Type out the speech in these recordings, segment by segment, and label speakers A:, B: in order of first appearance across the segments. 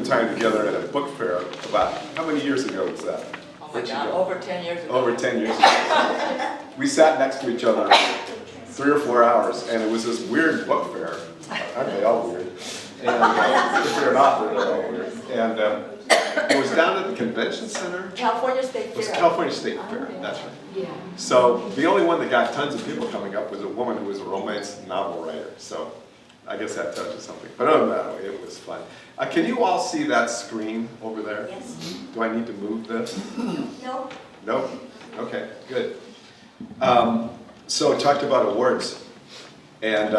A: time together at a book fair about, how many years ago was that?
B: Oh my God, over 10 years ago.
A: Over 10 years ago. We sat next to each other 3 or 4 hours, and it was this weird book fair. Aren't they all weird? And if you're not, they're all weird. And it was down at the convention center.
B: California State
A: It was
B: Fair.
A: California State Fair, that's right.
B: Yeah.
A: So the only one that got tons of people coming up was a woman who was a romance novel writer. So I guess that tells you something. But other than that, it was fun. Can you all see that screen over there?
C: Yes.
A: Do I need to move this?
C: No.
A: No? Okay, good. So I talked about awards. And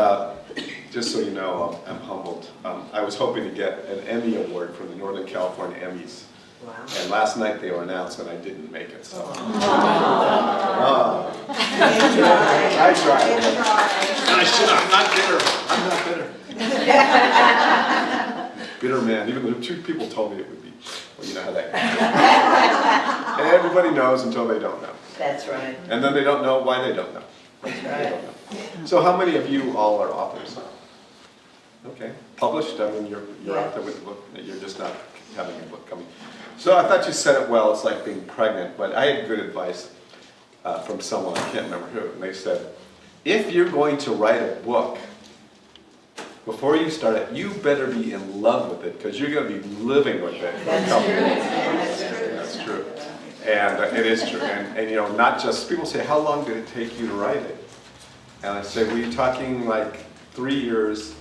A: just so you know, I'm humbled. I was hoping to get an Emmy award from the Northern California Emmys.
B: Wow.
A: And last night they were announced and I didn't make it, so. I tried. And I should, I'm not bitter. I'm not bitter. Bitter man, even though 2 people told me it would be. Well, you know how that goes. And everybody knows until they don't know.
C: That's right.
A: And then they don't know why they don't know.
C: That's
A: They
C: right.
A: don't know. So how many of you all are authors? Okay, published, I mean, you're
C: Yeah.
A: out there with the book, you're just not having a book coming. So I thought you said it well, it's like being pregnant, but I had good advice from someone, I can't remember who, and they said, if you're going to write a book, before you start it, you better be in love with it, because you're going to be living with it for a couple of years. That's true. And it is true, and you know, not just, people say, how long did it take you to write it? And I say, well, you're talking like 3 years,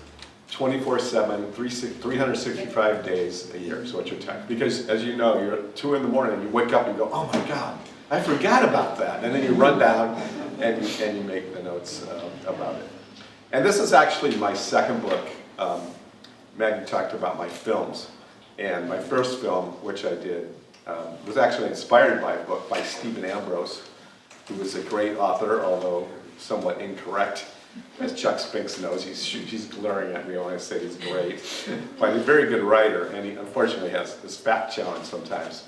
A: 24/7, 365 days a year, so what's your time? Because as you know, you're at 2 in the morning, and you wake up and you go, oh my God, I forgot about that. And then you run down and you make the notes about it. And this is actually my second book. Maggie talked about my films. And my first film, which I did, was actually inspired by a book by Stephen Ambrose, who was a great author, although somewhat incorrect. As Chuck Spinks knows, he's glaring at me when I say he's great. But he's a very good writer, and he unfortunately has this back challenge sometimes.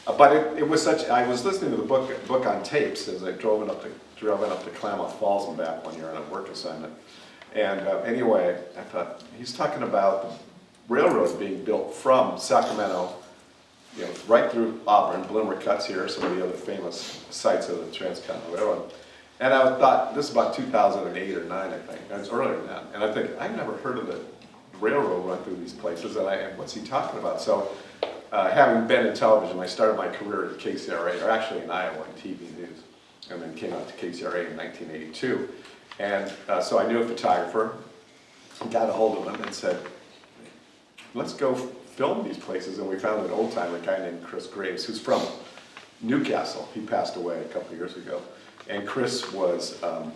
A: But it was such, I was listening to the book on tapes as I drove up to Klamath Falls and back one year on a work assignment. And anyway, I thought, he's talking about the railroad being built from Sacramento, you know, right through Auburn. Bloomer Cuts here, some of the other famous sites of the Transcontinental Railroad. And I thought, this is about 2008 or 9, I think. It's earlier than that. And I think, I've never heard of the railroad run through these places, and what's he talking about? So, having been in television, I started my career at KCRA, or actually in Iowa in TV news, and then came out to KCRA in 1982. And so I knew a photographer, got a hold of him and said, let's go film these places. And we found an old-timer guy named Chris Graves, who's from Newcastle. He passed away a couple of years ago. And Chris was the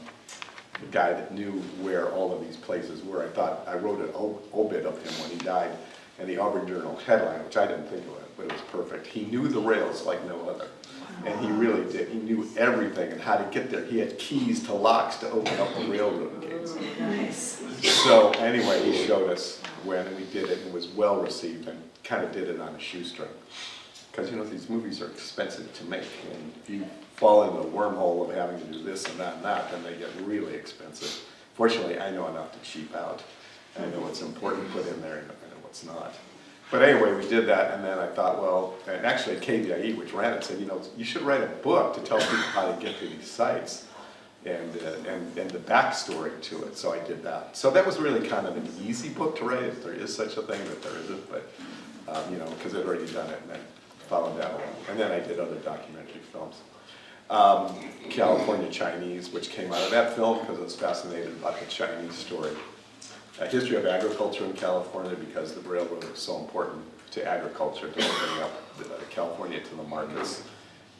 A: guy that knew where all of these places were. I wrote an obit of him when he died, and the Auburn Journal headline, which I didn't think of it, but it was perfect. He knew the rails like no other. And he really did. He knew everything and how to get there. He had keys to locks to open up the railroad gates.
C: Nice.
A: So anyway, he showed us when, and we did it, and it was well received, and kind of did it on a shoestring. Because you know, these movies are expensive to make, and if you fall in the wormhole of having to do this and that, then they get really expensive. Fortunately, I know enough to cheap out. I know what's important to put in there and what's not. But anyway, we did that, and then I thought, well, and actually KVIE, which ran it, said, you know, you should write a book to tell people how to get to these sites and the backstory to it. So I did that. So that was really kind of an easy book to write, if there is such a thing, that there isn't, but you know, because I'd already done it and then followed that one. And then I did other documentary films. California Chinese, which came out of that film because I was fascinated about the Chinese story. A history of agriculture in California, because the railroad was so important to agriculture, to opening up California to the markets.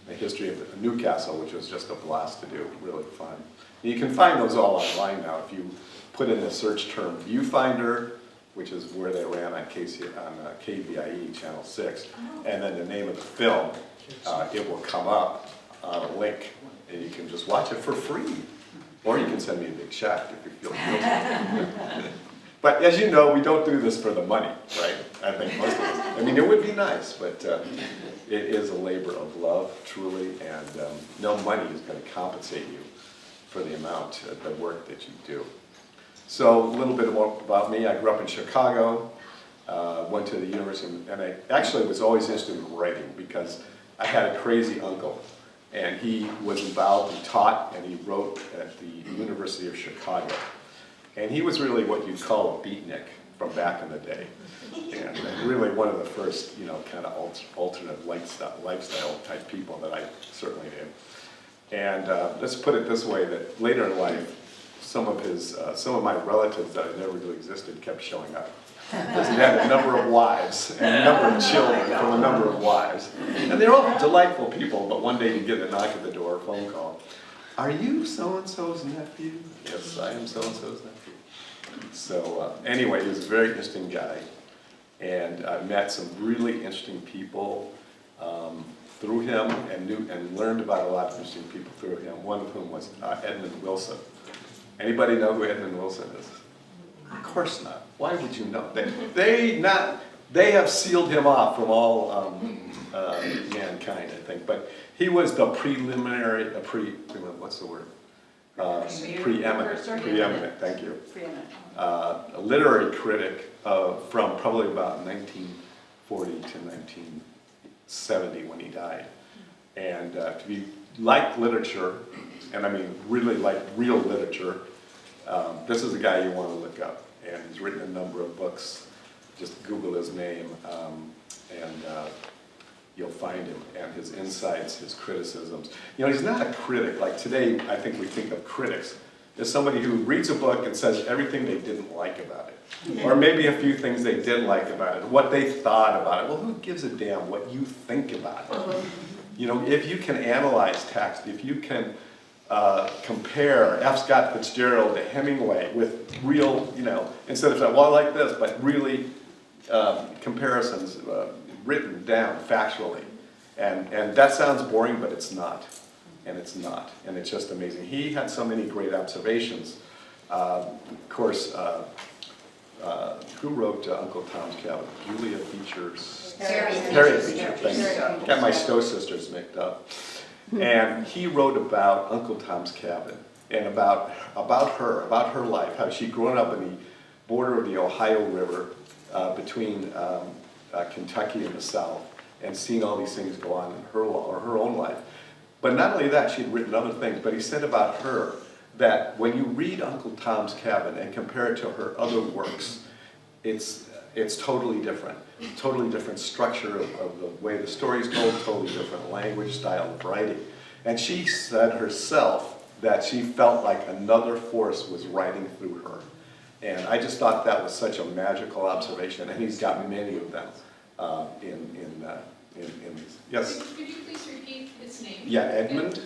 A: The history of Newcastle, which was just a blast to do, really fun. And you can find those all online now. If you put in the search term Viewfinder, which is where they ran on KVIE Channel 6, and then the name of the film, it will come up on a link, and you can just watch it for free. Or you can send me a big check if you feel guilty. But as you know, we don't do this for the money, right? I think most of us. I mean, it would be nice, but it is a labor of love, truly, and no money is going to compensate you for the amount of the work that you do. So a little bit more about me. I grew up in Chicago. went to the university, and I actually was always interested in writing because I had a crazy uncle, and he was involved, he taught, and he wrote at the University of Chicago. And he was really what you'd call a beatnik from back in the day. And really one of the first, kind of alternate lifestyle type people that I certainly knew. And let's put it this way, that later in life, some of my relatives that had never really existed kept showing up. Because he had a number of wives and a number of children from a number of wives. And they're all delightful people, but one day you get a knock at the door, a phone call. Are you so-and-so's nephew? Yes, I am so-and-so's nephew. So anyway, he was a very interesting guy. And I met some really interesting people through him and learned about a lot of interesting people through him, one of whom was Edmund Wilson. Anybody know who Edmund Wilson is? Of course not. Why would you know? They have sealed him off from all mankind, I think. But he was the what's the word? Preeminent, thank you. A literary critic from probably about 1940 to 1970 when he died. And if you like literature, and I mean really like real literature, this is a guy you want to look up. And he's written a number of books. Just Google his name, and you'll find him, and his insights, his criticisms. He's not a critic. Like today, I think we think of critics as somebody who reads a book and says everything they didn't like about it. Or maybe a few things they did like about it, what they thought about it. Well, who gives a damn what you think about it? If you can analyze text, if you can compare F. Scott Fitzgerald to Hemingway with real, instead of saying, well, I like this, but really comparisons written down factually. And that sounds boring, but it's not. And it's not. And it's just amazing. He had so many great observations. Of course, who wrote Uncle Tom's Cabin? Julia Beecher's? Harriet Beecher. Thank you. Got my Stowe sisters mixed up. And he wrote about Uncle Tom's Cabin and about her life, how she'd grown up in the border of the Ohio River between Kentucky and the South, and seen all these things go on in her own life. But not only that, she had written other things, but he said about her that when you read Uncle Tom's Cabin and compare it to her other works, it's totally different. Totally different structure of the way the story's told, totally different language, style of writing. And she said herself that she felt like another force was writing through her. And I just thought that was such a magical observation, and he's got many of them in these. Yes?
C: Could you please repeat his name?
A: Yeah, Edmund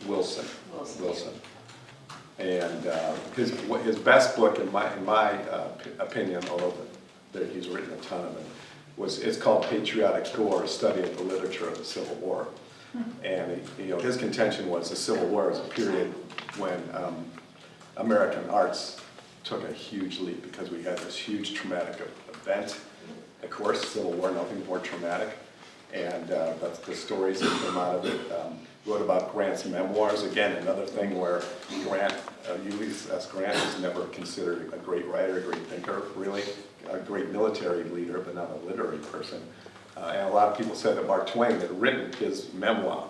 A: Wilson. And his best book, in my opinion, although he's written a ton of it, it's called Patriotic Gore: A Study of the Literature of the Civil War. And his contention was the Civil War was a period when American arts took a huge leap because we had this huge traumatic event. Of course, Civil War, nothing more traumatic. And the stories that came out of it. Wrote about Grant's memoirs. Again, another thing where Ulysses S. Grant was never considered a great writer, a great thinker, really a great military leader, but not a literary person. And a lot of people said that Mark Twain had written his memoir.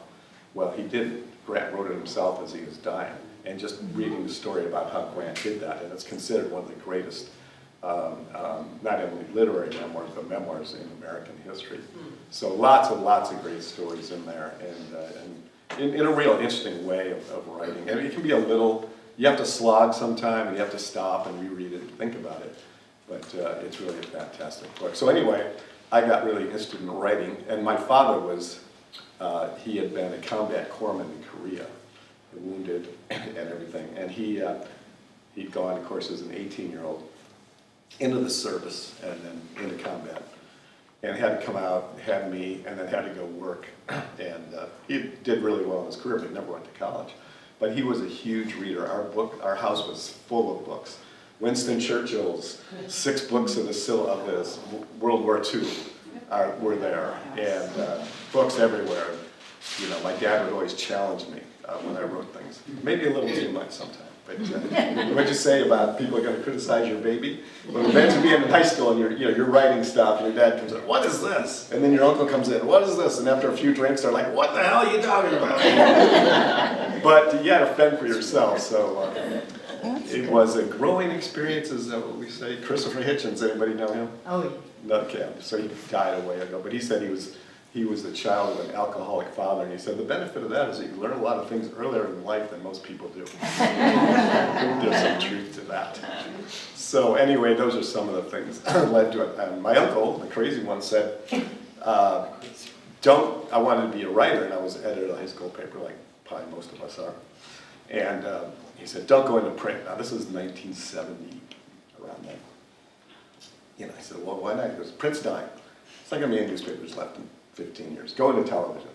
A: Well, he didn't. Grant wrote it himself as he was dying. And just reading the story about how Grant did that, and it's considered one of the greatest, not only literary memoirs, but memoirs in American history. So lots of great stories in there, and in a real interesting way of writing. And it can be you have to slog sometime, and you have to stop and reread it and think about it. But it's really a fantastic book. So anyway, I got really interested in writing, and my father he had been a combat corpsman in Korea, wounded and everything. And he'd gone, of course, as an 18-year-old into the service and then into combat. And had to come out, had me, and then had to go work. And he did really well in his career, but he never went to college. But he was a huge reader. Our house was full of books. Winston Churchill's 6 books of his World War II were there, and books everywhere. My dad would always challenge me when I wrote things. Maybe a little too much sometimes. But what'd you say about people are going to criticize your baby? Well, imagine being in high school and you're writing stuff, and your dad comes in, what is this? And then your uncle comes in, what is this? And after a few drinks, they're like, what the hell are you talking about? But you had to fend for yourself, so it was a growing experience, is that what we say? Christopher Hitchens, anybody know him?
B: Oh,
A: No, okay, so he died a way ago, but he said he was the child of an alcoholic father, and he said the benefit of that is that you learn a lot of things earlier in life than most people do. There's some truth to that. So anyway, those are some of the things that led to it. And my uncle, the crazy one, said, I wanted to be a writer, and I was editor of a high school paper, like probably most of us are. And he said, don't go into print. Now this is 1970, around then. You know, I said, well, why not? He goes, print's dying. It's not going to be any newspapers left in 15 years. Go into television.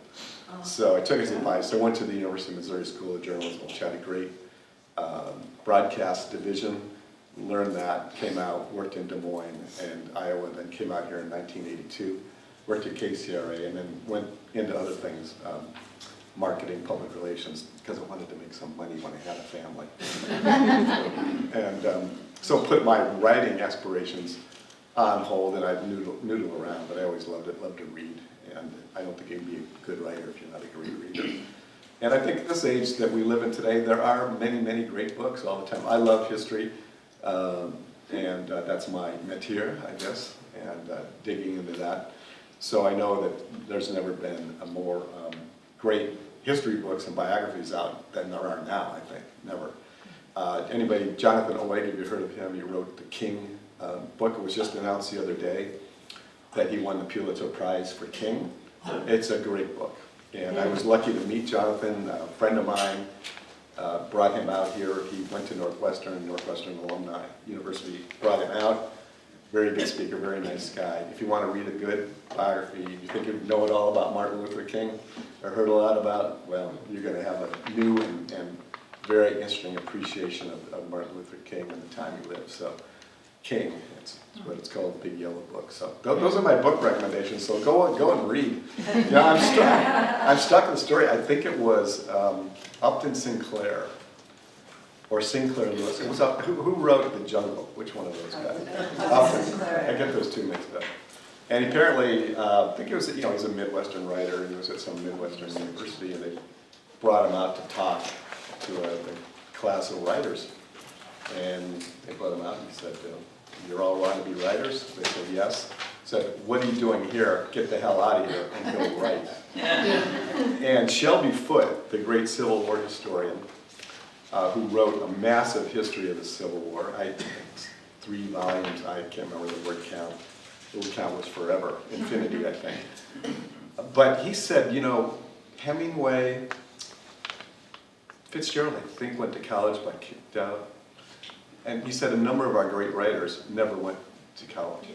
A: So I took his advice. I went to the University of Missouri School of Journalism, which had a great broadcast division. Learned that, came out, worked in Des Moines and Iowa, then came out here in 1982. Worked at KCRA, and then went into other things, marketing, public relations, because I wanted to make some money when I had a family. And so put my writing aspirations on hold, and I'd noodle around, but I always loved it, loved to read, and I don't think you can be a good writer if you're not a great reader. And I think at this age that we live in today, there are many, many great books all the time. I love history, and that's my métier, I guess, and digging into that. So I know that there's never been a more great history books and biographies out than there are now, I think, never. Anybody, Jonathan Oleg, have you heard of him? He wrote The King book. It was just announced the other day that he won the Pulitzer Prize for King. It's a great book. And I was lucky to meet Jonathan. A friend of mine brought him out here. He went to Northwestern Alumni University, brought him out. Very good speaker, very nice guy. If you want to read a good biography, you think you know it all about Martin Luther King, or heard a lot about, well, you're going to have a new and very interesting appreciation of Martin Luther King and the time he lived. So, King, that's what it's called, Big Yellow Book. So those are my book recommendations. So go and read. Yeah, I'm stuck in the story. I think it was Upton Sinclair or Sinclair Lewis. It was who wrote The Jungle? Which one of those guys? Upton. I get those two mixed up. And apparently, I think it was, he's a Midwestern writer, and he was at some Midwestern university, and they brought him out to talk to a class of writers. And they brought him out and he said, you're all want to be writers? They said, yes. He said, what are you doing here? Get the hell out of here and go write. And Shelby Foote, the great Civil War historian, who wrote a massive history of the Civil War, I think it's 3 volumes, I can't remember the word count. The word count was forever, infinity, I think. But he said, Hemingway, Fitzgerald, I think, went to college but kicked out. And he said a number of our great writers never went to college,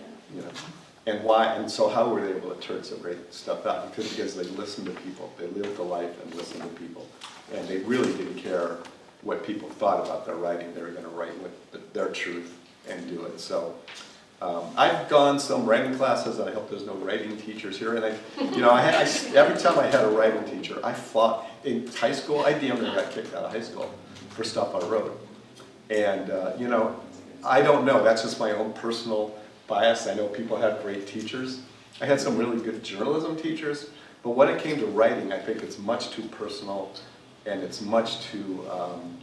A: And why? And so how were they able to turn some great stuff out? Because they listened to people. They lived the life and listened to people. And they really didn't care what people thought about their writing. They were going to write with their truth and do it. So I've gone some writing classes, and I hope there's no writing teachers here. And every time I had a writing teacher, I fought in high school. I damn near got kicked out of high school for stuff I wrote. And, I don't know. That's just my own personal bias. I know people have great teachers. I had some really good journalism teachers. But when it came to writing, I think it's much too personal and it's much too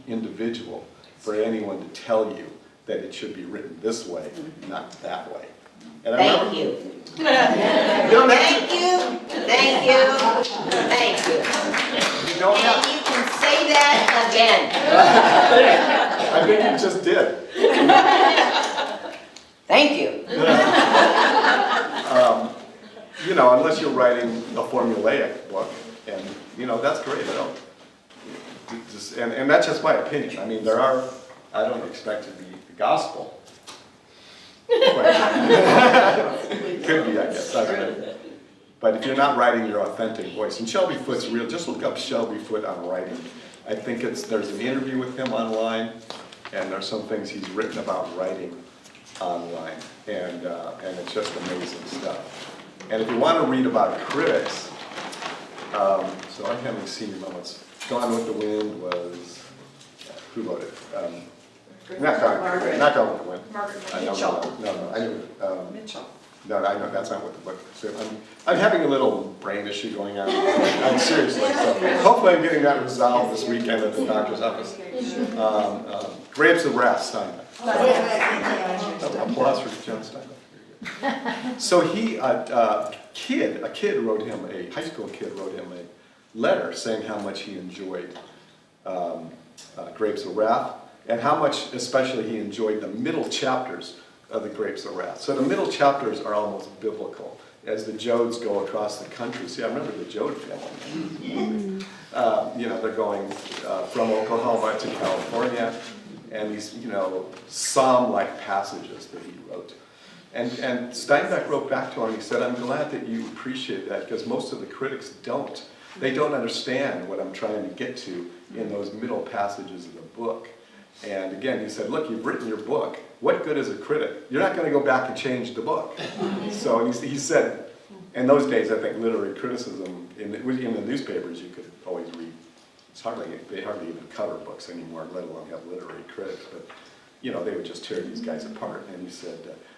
A: individual for anyone to tell you that it should be written this way, not that way. And
D: Thank you. Thank you. Thank you. Thank you.
A: You don't have.
D: And you can say that again.
A: I think you just did.
D: Thank you.
A: Unless you're writing a formulaic book, and that's great. And that's just my opinion. I mean, I don't expect it to be the gospel. Could be, I guess. I don't know. But if you're not writing your authentic voice, and Shelby Foote's real, just look up Shelby Foote on writing. I think there's an interview with him online, and there's some things he's written about writing online, and it's just amazing stuff. And if you want to read about critics, so I haven't seen moments. Gone with the Wind was, who wrote it? Not Garlic, not Garlic Quinn.
C: Margaret
A: I know,
C: Mitchell.
A: no, I knew,
C: Mitchell.
A: no, I know, that's not what the book said. I'm having a little brain issue going on. Seriously, so hopefully I'm getting that resolved this weekend at the doctor's office. Grapes of Wrath, Steinbeck. Applause for John Steinbeck. So he, a kid wrote him, a high school kid wrote him a letter saying how much he enjoyed Grapes of Wrath, and how much especially he enjoyed the middle chapters of the Grapes of Wrath. So the middle chapters are almost biblical as the Jodes go across the country. See, I remember the Jode family. You know, they're going from Oklahoma to California, and these, you know, psalm-like passages that he wrote. And Steinbeck wrote back to him, he said, I'm glad that you appreciate that, because most of the critics don't. They don't understand what I'm trying to get to in those middle passages of the book. And again, he said, look, you've written your book. What good is a critic? You're not going to go back and change the book. So he said, in those days, I think literary criticism, in the newspapers, you could always read. They hardly even cover books anymore, let alone have literary critics. But, you know, they would just tear these guys apart. And he said,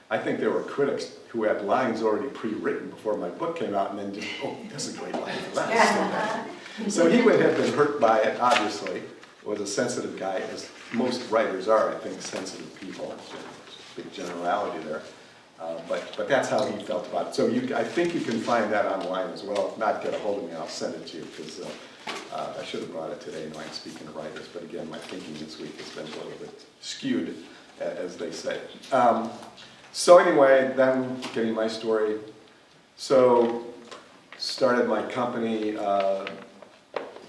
A: I think there were critics who had lines already pre-written before my book came out, and then just, oh, that's a great line for that. So he would have been hurt by it, obviously. Was a sensitive guy, as most writers are, I think, sensitive people. Big generality there. But that's how he felt about it. So I think you can find that online as well. If not, get a hold of me, I'll send it to you, because I should have brought it today, knowing I'm speaking to writers. But again, my thinking this week has been a little bit skewed, as they say. So anyway, then getting my story. So started my company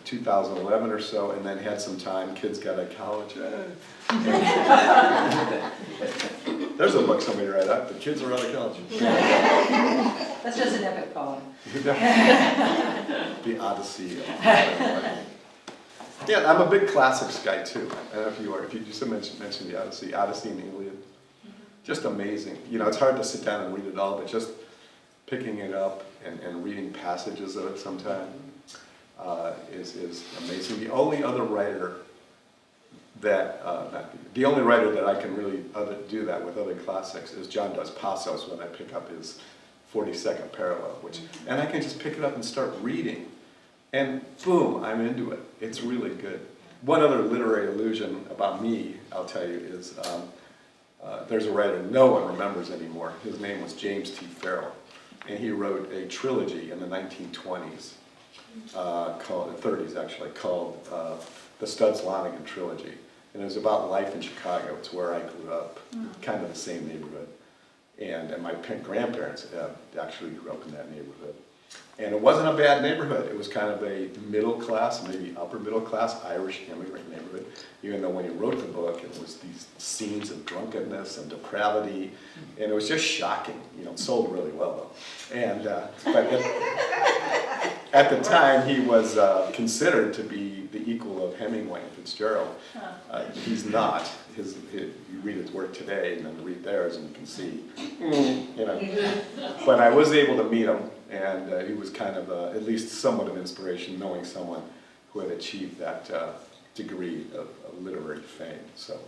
A: 2011 or so, and then had some time. Kids got out of college. There's a book somebody read up. The kids are out of college.
B: That's just an epic poem.
A: The Odyssey. Yeah, I'm a big classics guy too. I don't know if you are. If you just mentioned the Odyssey and the Iliad. Just amazing. You know, it's hard to sit down and read it all, but just picking it up and reading passages of it sometime is amazing. The only other writer that, the only writer that I can really do that with other classics is John Dos Passos when I pick up his 42nd Parallel, and I can just pick it up and start reading, and boom, I'm into it. It's really good. One other literary allusion about me, I'll tell you, is there's a writer no one remembers anymore. His name was James T. Farrell, and he wrote a trilogy in the 1920s, called, the 30s actually, called the Studs-Lonigan Trilogy. And it was about life in Chicago. It's where I grew up, kind of the same neighborhood. And my grandparents actually grew up in that neighborhood. And it wasn't a bad neighborhood. It was kind of a middle class, maybe upper middle class Irish immigrant neighborhood. Even though when he wrote the book, it was these scenes of drunkenness and depravity, and it was just shocking. You know, it sold really well though. And but at the time, he was considered to be the equal of Hemingway and Fitzgerald. He's not. You read his work today and then read theirs, and you can see, you know. But I was able to meet him, and he was kind of at least somewhat of inspiration, knowing someone who had achieved that degree of literary fame. So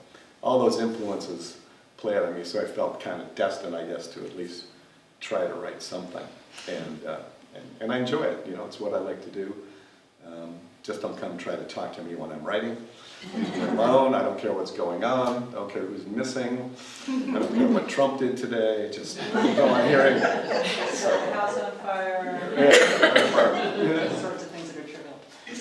A: all those influences played on me, so I felt kind of destined, I guess, to at least try to write something. And I enjoy it, you know, it's what I like to do. Just don't come try to talk to me when I'm writing. Leave me alone, I don't care what's going on, I don't care who's missing, I don't care what Trump did today, just go on hearing.
B: House on fire.
A: Yeah.
B: All sorts of things that are trivial.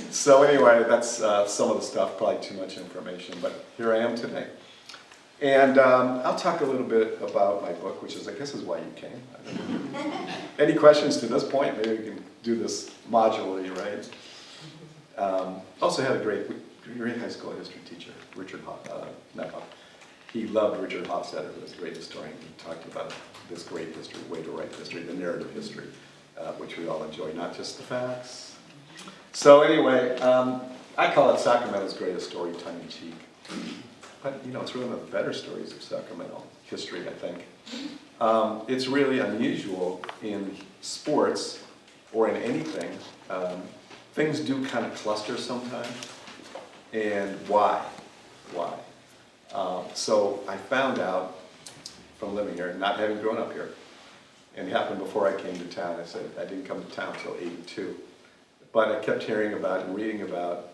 A: So anyway, that's some of the stuff, probably too much information, but here I am today. And I'll talk a little bit about my book, which is, I guess, is why you came. I don't know. Any questions to this point? Maybe we can do this modularly, right? Also had a great high school history teacher, Richard he loved Richard Hofstadter, who was a great historian. He talked about this great history, way to write history, the narrative history, which we all enjoy, not just the facts. So anyway, I call it Sacramento's greatest story, tongue-in-cheek. But, you know, it's really one of the better stories of Sacramento history, I think. It's really unusual in sports or in anything. Things do kind of cluster sometimes. And why? why. So I found out from living here, not having grown up here, and it happened before I came to town. I said I didn't come to town until '82. But I kept hearing about and reading about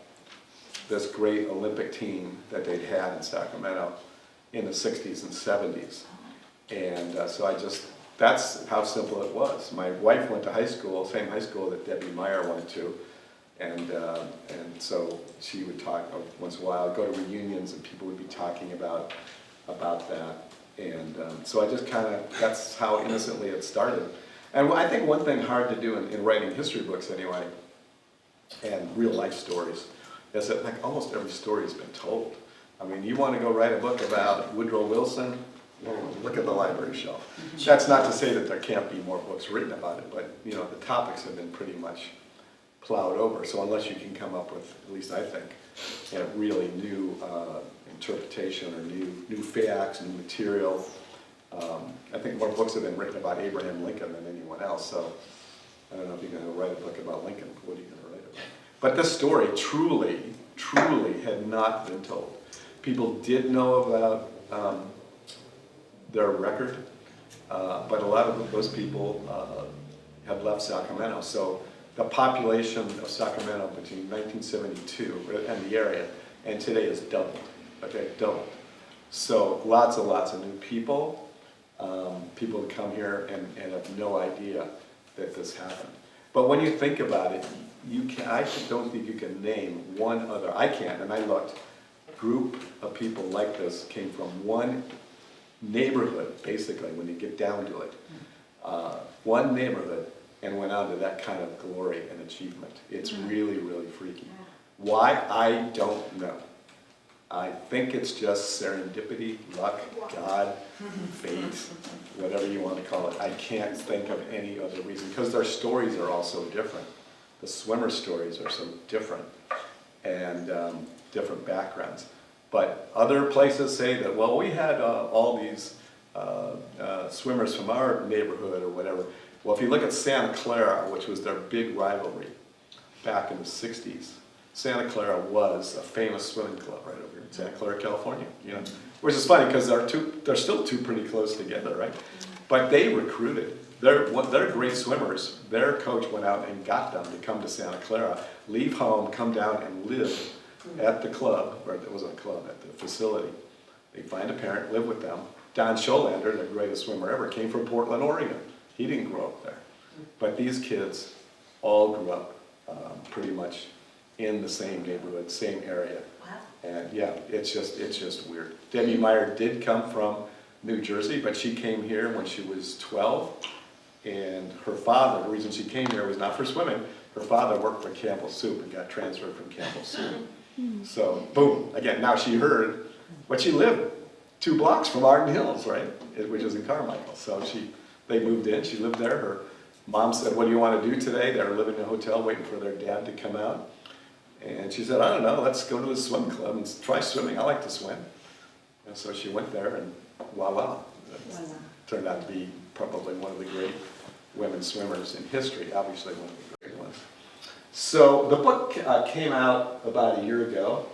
A: this great Olympic team that they'd had in Sacramento in the 60s and 70s. And so that's how simple it was. My wife went to high school, same high school that Debbie Meyer went to. And so she would talk once in a while, go to reunions and people would be talking about that. And so I just that's how innocently it started. And I think one thing hard to do in writing history books anyway, and real life stories, is that like almost every story has been told. I mean, you want to go write a book about Woodrow Wilson, well, look at the library shelf. That's not to say that there can't be more books written about it, but you know, the topics have been pretty much plowed over. So unless you can come up with, at least I think, a really new interpretation or new facts, new material. I think more books have been written about Abraham Lincoln than anyone else. So I don't know if you're going to write a book about Lincoln. What are you going to write about? But this story truly had not been told. People did know about their record, but a lot of those people have left Sacramento. So the population of Sacramento between 1972 and the area and today is doubled. Okay, doubled. So lots of new people, people that come here and have no idea that this happened. But when you think about it, I don't think you can name one other, I can't, and I looked, group of people like this came from one neighborhood, basically, when you get down to it. One neighborhood and went on to that kind of glory and achievement. It's really freaky. Why? I don't know. I think it's just serendipity, luck, God, fate, whatever you want to call it. I can't think of any other reason, because their stories are all so different. The swimmer stories are so different, and different backgrounds. But other places say that, well, we had all these swimmers from our neighborhood or whatever. Well, if you look at Santa Clara, which was their big rivalry back in the 60s, Santa Clara was a famous swimming club right over here in Santa Clara, California. You know, which is funny because they're still two pretty close together, right? But they recruited. They're great swimmers. Their coach went out and got them to come to Santa Clara, leave home, come down and live at the club, or it wasn't a club, at the facility. They find a parent, live with them. Don Scholander, the greatest swimmer ever, came from Portland, Oregon. He didn't grow up there. But these kids all grew up pretty much in the same neighborhood, same area.
D: Wow.
A: And yeah, it's just weird. Debbie Meyer did come from New Jersey, but she came here when she was 12. And her father, the reason she came here was not for swimming. Her father worked for Campbell Soup and got transferred from Campbell Soup. So, boom, again, now she heard, but she lived 2 blocks from Arden Hills, right? Which is in Carmichael. So they moved in, she lived there. Her mom said, what do you want to do today? They were living in a hotel waiting for their dad to come out. And she said, I don't know, let's go to the swim club and try swimming. I like to swim. And so she went there and voila. Turned out to be probably one of the great women swimmers in history, obviously one of the great ones. So the book came out about a year ago.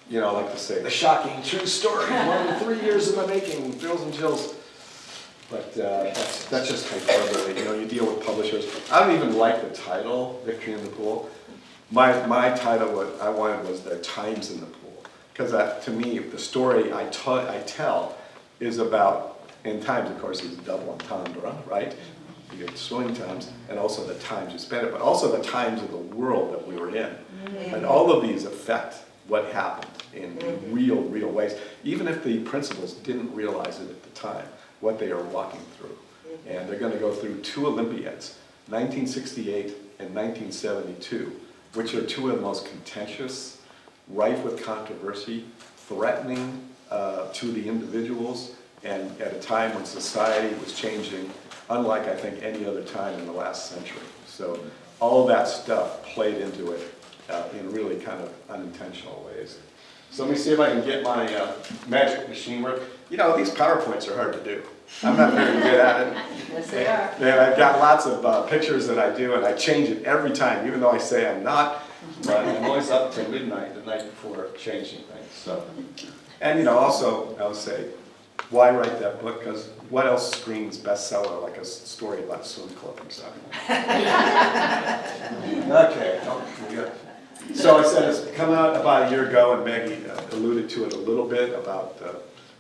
A: You know, I like to say, the shocking true story, 3 years in the making, thrills and chills. But that's just hyperbole. You know, you deal with publishers. I don't even like the title, Victory in the Pool. My title, what I wanted was There Are Times in the Pool. Because to me, the story I tell is about, and times, of course, is double entendre, right? You get swimming times, and also the times you spend it, but also the times of the world that we were in. And all of these affect what happened in real ways, even if the principals didn't realize it at the time, what they are walking through. And they're going to go through 2 Olympiads, 1968 and 1972, which are 2 of the most contentious, rife with controversy, threatening to the individuals, and at a time when society was changing, unlike I think any other time in the last century. So all of that stuff played into it in really kind of unintentional ways. So let me see if I can get my magic machine work. You know, these PowerPoints are hard to do. I'm not very good at it.
B: Yes, they are.
A: And I've got lots of pictures that I do, and I change it every time, even though I say I'm not. But I'm always up till midnight, the night before, changing things, so. And, also, I would say, why write that book? Because what else screams bestseller like a story about a swim club or something? Okay, so I said it's come out about a year ago, and Maggie alluded to it a little bit about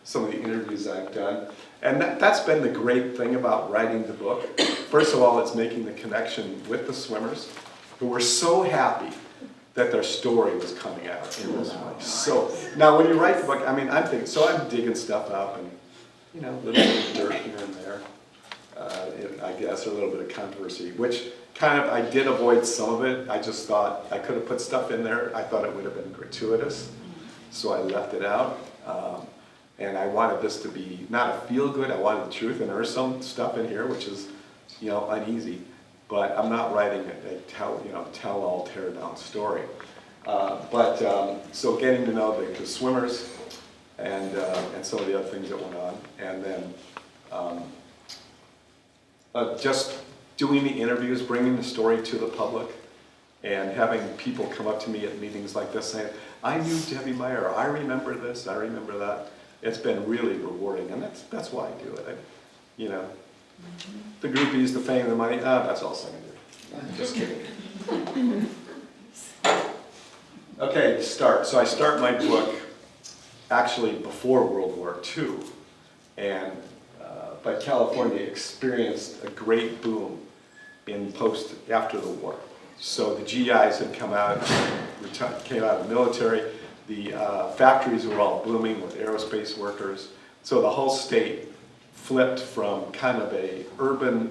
A: some of the interviews I've done. And that's been the great thing about writing the book. First of all, it's making the connection with the swimmers, who were so happy that their story was coming out in this way. So now when you write the book, I'm thinking, so I'm digging stuff up and, a little bit of dirt here and there, I guess, or a little bit of controversy, which kind of, I did avoid some of it. I just thought I could have put stuff in there. I thought it would have been gratuitous, so I left it out. And I wanted this to be not a feel-good, I wanted the truth, and there's some stuff in here which is, uneasy. But I'm not writing a tell-all, tear-down story. So getting to know the swimmers and some of the other things that went on, and then just doing the interviews, bringing the story to the public, and having people come up to me at meetings like this saying, I knew Debbie Meyer, I remember this, I remember that. It's been really rewarding, and that's why I do it. The groupies, the fame, the money, that's all secondary. Just kidding. Okay, start. So I start my book actually before World War II, but California experienced a great boom after the war. So the GIs had came out of the military. The factories were all booming with aerospace workers. So the whole state flipped from kind of a urban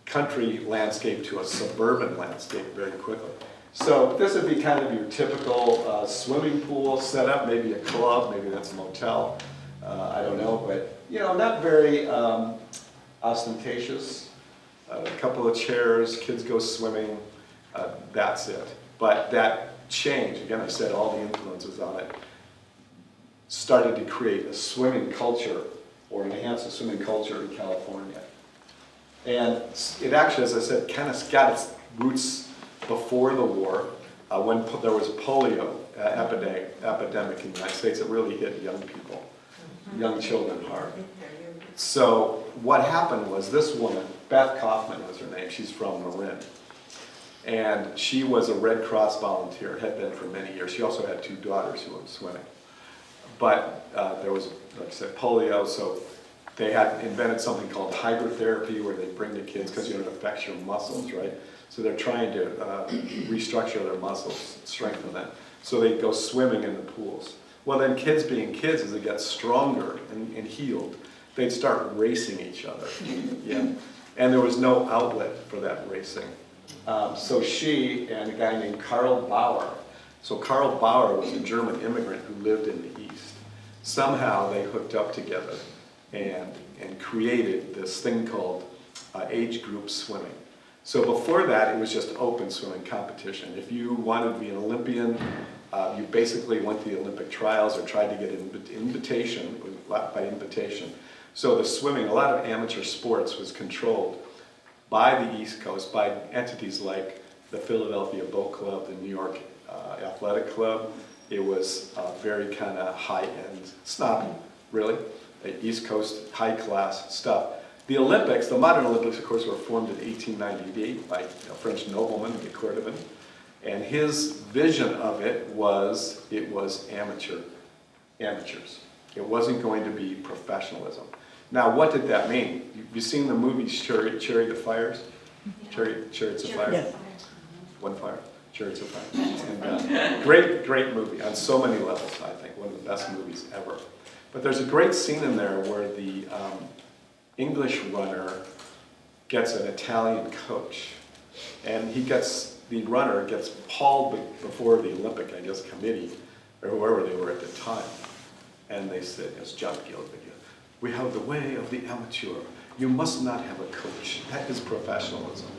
A: country landscape to a suburban landscape very quickly. So this would be kind of your typical swimming pool setup, maybe a club, maybe that's a motel, I don't know, but not very ostentatious. A couple of chairs, kids go swimming, that's it. But that change, again I said all the influences on it, started to create a swimming culture or enhance the swimming culture in California. And it actually, as I said, kind of got its roots before the war, when there was a polio epidemic in the United States that really hit young people, young children hard. So what happened was this woman, Beth Kaufman was her name, she's from Marin, and she was a Red Cross volunteer, had been for many years. She also had 2 daughters who were swimming. But there was, like I said, polio, so they had invented something called hydrotherapy where they bring the kids, because it affects your muscles, right? So they're trying to restructure their muscles, strengthen them. So they go swimming in the pools. Well then kids being kids, as they get stronger and healed, they'd start racing each other. Yeah? And there was no outlet for that racing. So she and a guy named Karl Bauer, so Karl Bauer was a German immigrant who lived in the East. Somehow they hooked up together and created this thing called age group swimming. So before that, it was just open swimming competition. If you wanted to be an Olympian, you basically went to the Olympic trials or tried to get an invitation, it was by invitation. So the swimming, a lot of amateur sports was controlled by the East Coast, by entities like the Philadelphia Boat Club, the New York Athletic Club. It was very kind of high-end, snobby, really, East Coast, high-class stuff. The Olympics, the modern Olympics, of course, were formed in 1898 by a French nobleman, de Courtevin, and his vision of it was amateurs. It wasn't going to be professionalism. Now, what did that mean? You've seen the movies Chariot of Fires? Chariots of Fire?
E: Yes.
A: One Fire, Chariots of Fire. And, great movie on so many levels, I think. One of the best movies ever. But there's a great scene in there where the English runner gets an Italian coach. And the runner gets hauled before the Olympic, I guess, committee, or whoever they were at the time. And they said, it's John Gilbert, we have the way of the amateur. You must not have a coach. That is professionalism.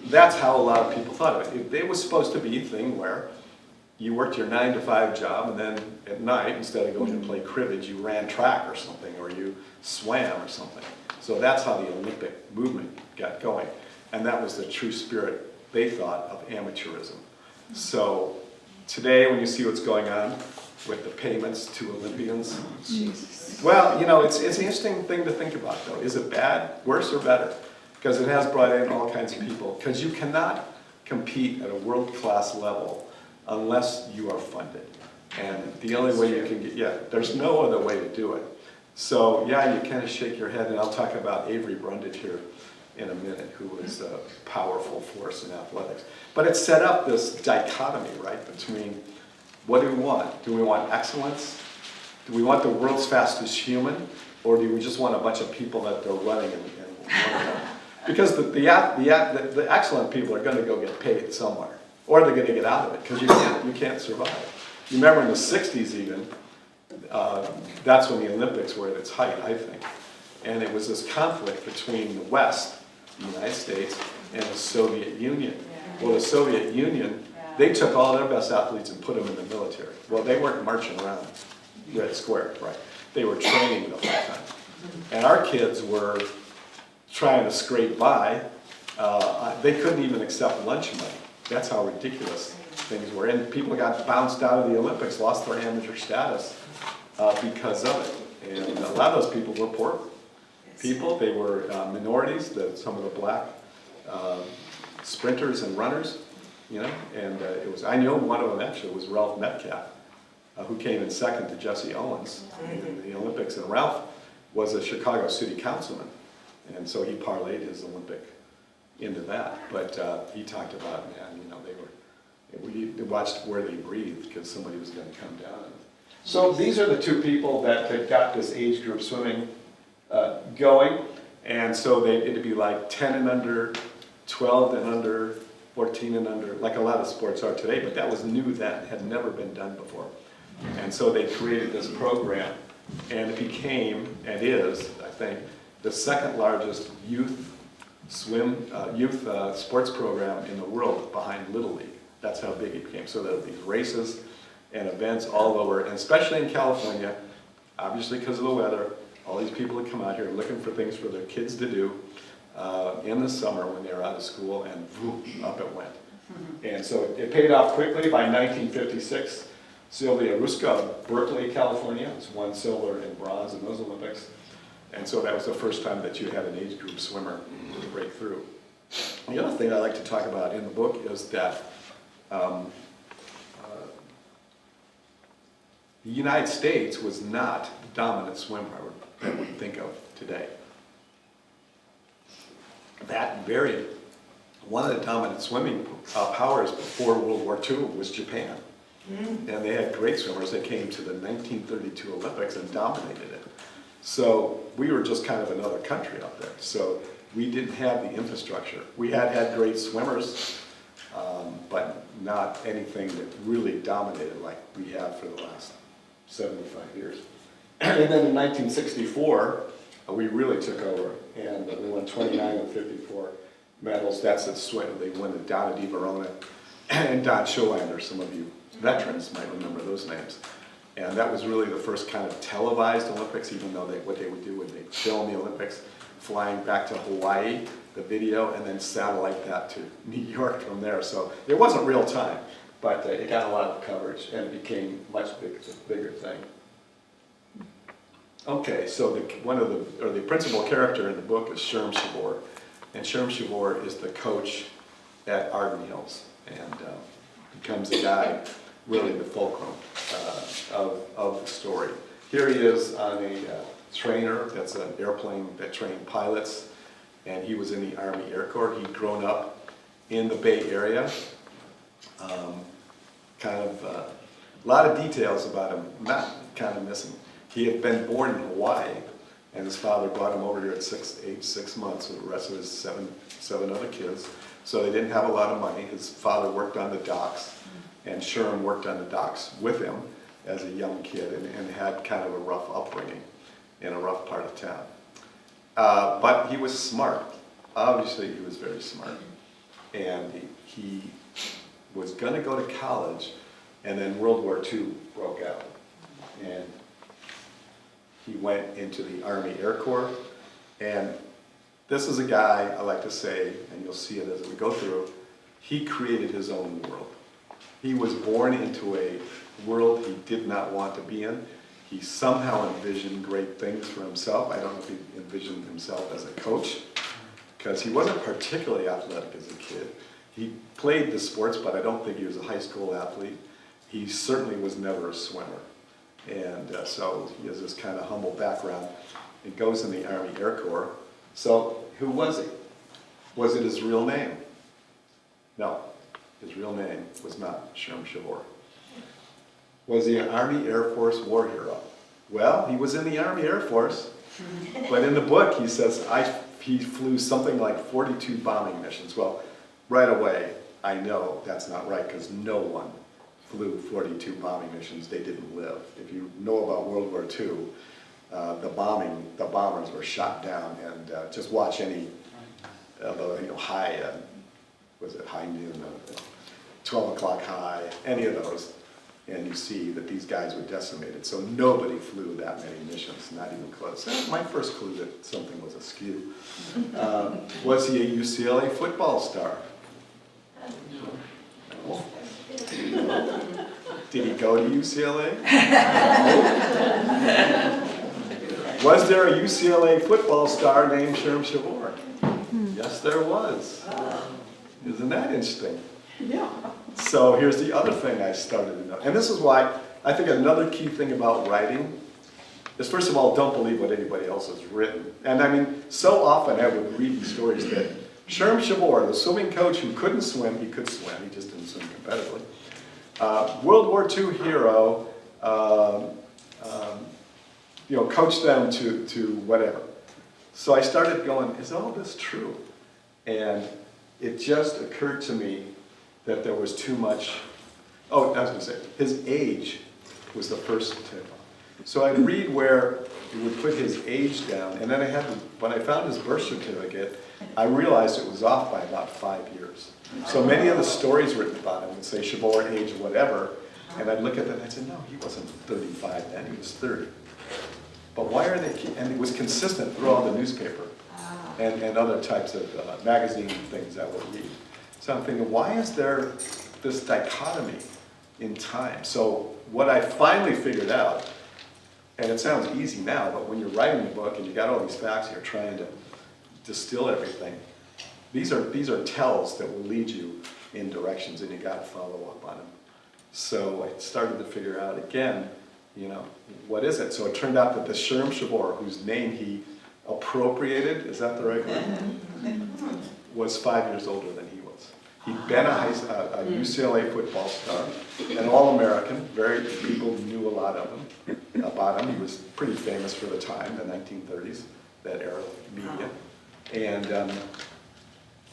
A: That's how a lot of people thought of it. It was supposed to be a thing where you worked your 9-to-5 job, and then at night, instead of going to play cribbage, you ran track or something, or you swam or something. So that's how the Olympic movement got going. And that was the true spirit, they thought, of amateurism. So today, when you see what's going on with the payments to Olympians, well, you know, it's an interesting thing to think about, though. Is it bad, worse, or better? Because it has brought in all kinds of people. Because you cannot compete at a world-class level unless you are funded. And the only way you can get, yeah, there's no other way to do it. So, yeah, you kind of shake your head, and I'll talk about Avery Brundage here in a minute, who was a powerful force in athletics. But it set up this dichotomy, right, between what do we want? Do we want excellence? Do we want the world's fastest human? Or do we just want a bunch of people that are running and running? Because the excellent people are going to go get paid somewhere, or they're going to get out of it, because you can't survive. You remember in the 60s even, that's when the Olympics were at its height, I think. And it was this conflict between the West, the United States, and the Soviet Union. Well, the Soviet Union, they took all their best athletes and put them in the military. Well, they weren't marching around Red Square, right? They were training the whole time. And our kids were trying to scrape by. They couldn't even accept lunch money. That's how ridiculous things were. And people got bounced out of the Olympics, lost their amateur status because of it. And a lot of those people were poor people. They were minorities, some of the black sprinters and runners, you know. And it was, I know one of them actually was Ralph Metcalf, who came in second to Jesse Owens in the Olympics. And Ralph was a Chicago city councilman. And so he parlayed his Olympic into that. But he talked about, man, you know, we watched where they breathed because somebody was going to come down on them. So these are the two people that got this age group swimming going. And so it'd be like 10 and under, 12 and under, 14 and under, like a lot of sports are today. But that was new then, had never been done before. And so they created this program, and it became, and is, I think, the second largest youth sports program in the world behind Little League. That's how big it became. So there were these races and events all over, and especially in California, obviously because of the weather, all these people would come out here looking for things for their kids to do in the summer when they were out of school, and whoop, up it went. And so it paid off quickly. By 1956, Sylvia Ruska of Berkeley, California, won silver and bronze in those Olympics. And so that was the first time that you had an age group swimmer break through. The other thing I like to talk about in the book is that the United States was not the dominant swim power that we think of today. That varied. One of the dominant swimming powers before World War II was Japan. And they had great swimmers that came to the 1932 Olympics and dominated it. So we were just kind of another country up there. So we didn't have the infrastructure. We had great swimmers, but not anything that really dominated like we have for the last 75 years. And then in 1964, we really took over, and we won 29 of 54 medals. That's a swim. They won the Donna Di Verona and Don Scholander. Some of you veterans might remember those names. And that was really the first kind of televised Olympics, even though what they would do would they film the Olympics, flying back to Hawaii, the video, and then satellite that to New York from there. So it wasn't real time, but it got a lot of coverage, and it became a much bigger thing. Okay, so the principal character in the book is Sherm Shavor, and Sherm Shavor is the coach at Arden Hills, and becomes the guy, really the fulcrum of the story. Here he is on a trainer that's an airplane that trained pilots, and he was in the Army Air Corps. He'd grown up in the Bay Area. A lot of details about him, not kind of missing. He had been born in Hawaii, and his father brought him over here at age 6 months with the rest of his seven other kids. So they didn't have a lot of money. His father worked on the docks, and Sherm worked on the docks with him as a young kid, and had kind of a rough upbringing in a rough part of town. But he was smart. Obviously, he was very smart. And he was going to go to college, and then World War II broke out. And he went into the Army Air Corps. And this is a guy, I like to say, and you'll see it as we go through, he created his own world. He was born into a world he did not want to be in. He somehow envisioned great things for himself. I don't know if he envisioned himself as a coach, because he wasn't particularly athletic as a kid. He played the sports, but I don't think he was a high school athlete. He certainly was never a swimmer. And so he has this kind of humble background. He goes in the Army Air Corps. So who was he? Was it his real name? No, his real name was not Sherm Shavor. Was he an Army Air Force war hero? Well, he was in the Army Air Force, but in the book he says he flew something like 42 bombing missions. Well, right away I know that's not right, because no one flew 42 bombing missions. They didn't live. If you know about World War II, the bombers were shot down, and just watch any high, was it high noon, 12 o'clock high, any of those, and you see that these guys were decimated. So nobody flew that many missions, not even close. That was my first clue that something was askew. Was he a UCLA football star? No. Did he go to UCLA? No. Was there a UCLA football star named Sherm Shavor? Yes, there was. Isn't that interesting?
B: Yeah.
A: So here's the other thing I started to know. And this is why I think another key thing about writing is, first of all, don't believe what anybody else has written. And I mean, so often I would read these stories that Sherm Shavor, the swimming coach who couldn't swim, he could swim, he just didn't swim competitively. World War II hero, coached them to whatever. So I started going, is all this true? And it just occurred to me that there was too much. Oh, I was going to say, his age was the first tip. So I'd read where he would put his age down, and then when I found his birth certificate, I realized it was off by about 5 years. So many of the stories written about him would say Shavor age whatever, and I'd look at that and I'd say, no, he wasn't 35 then, he was 30. But why are they, and it was consistent throughout the newspaper and other types of magazine things I would read. So I'm thinking, why is there this dichotomy in time? So what I finally figured out, and it sounds easy now, but when you're writing the book and you got all these facts and you're trying to distill everything, these are tells that will lead you in directions, and you got to follow up on them. So I started to figure out again, what is it? So it turned out that the Sherm Shavor, whose name he appropriated, is that the right word? Was 5 years older than he was. He'd been a UCLA football star, an All-American. Very people knew a lot of him, about him. He was pretty famous for the time, the 1930s, that era of media. And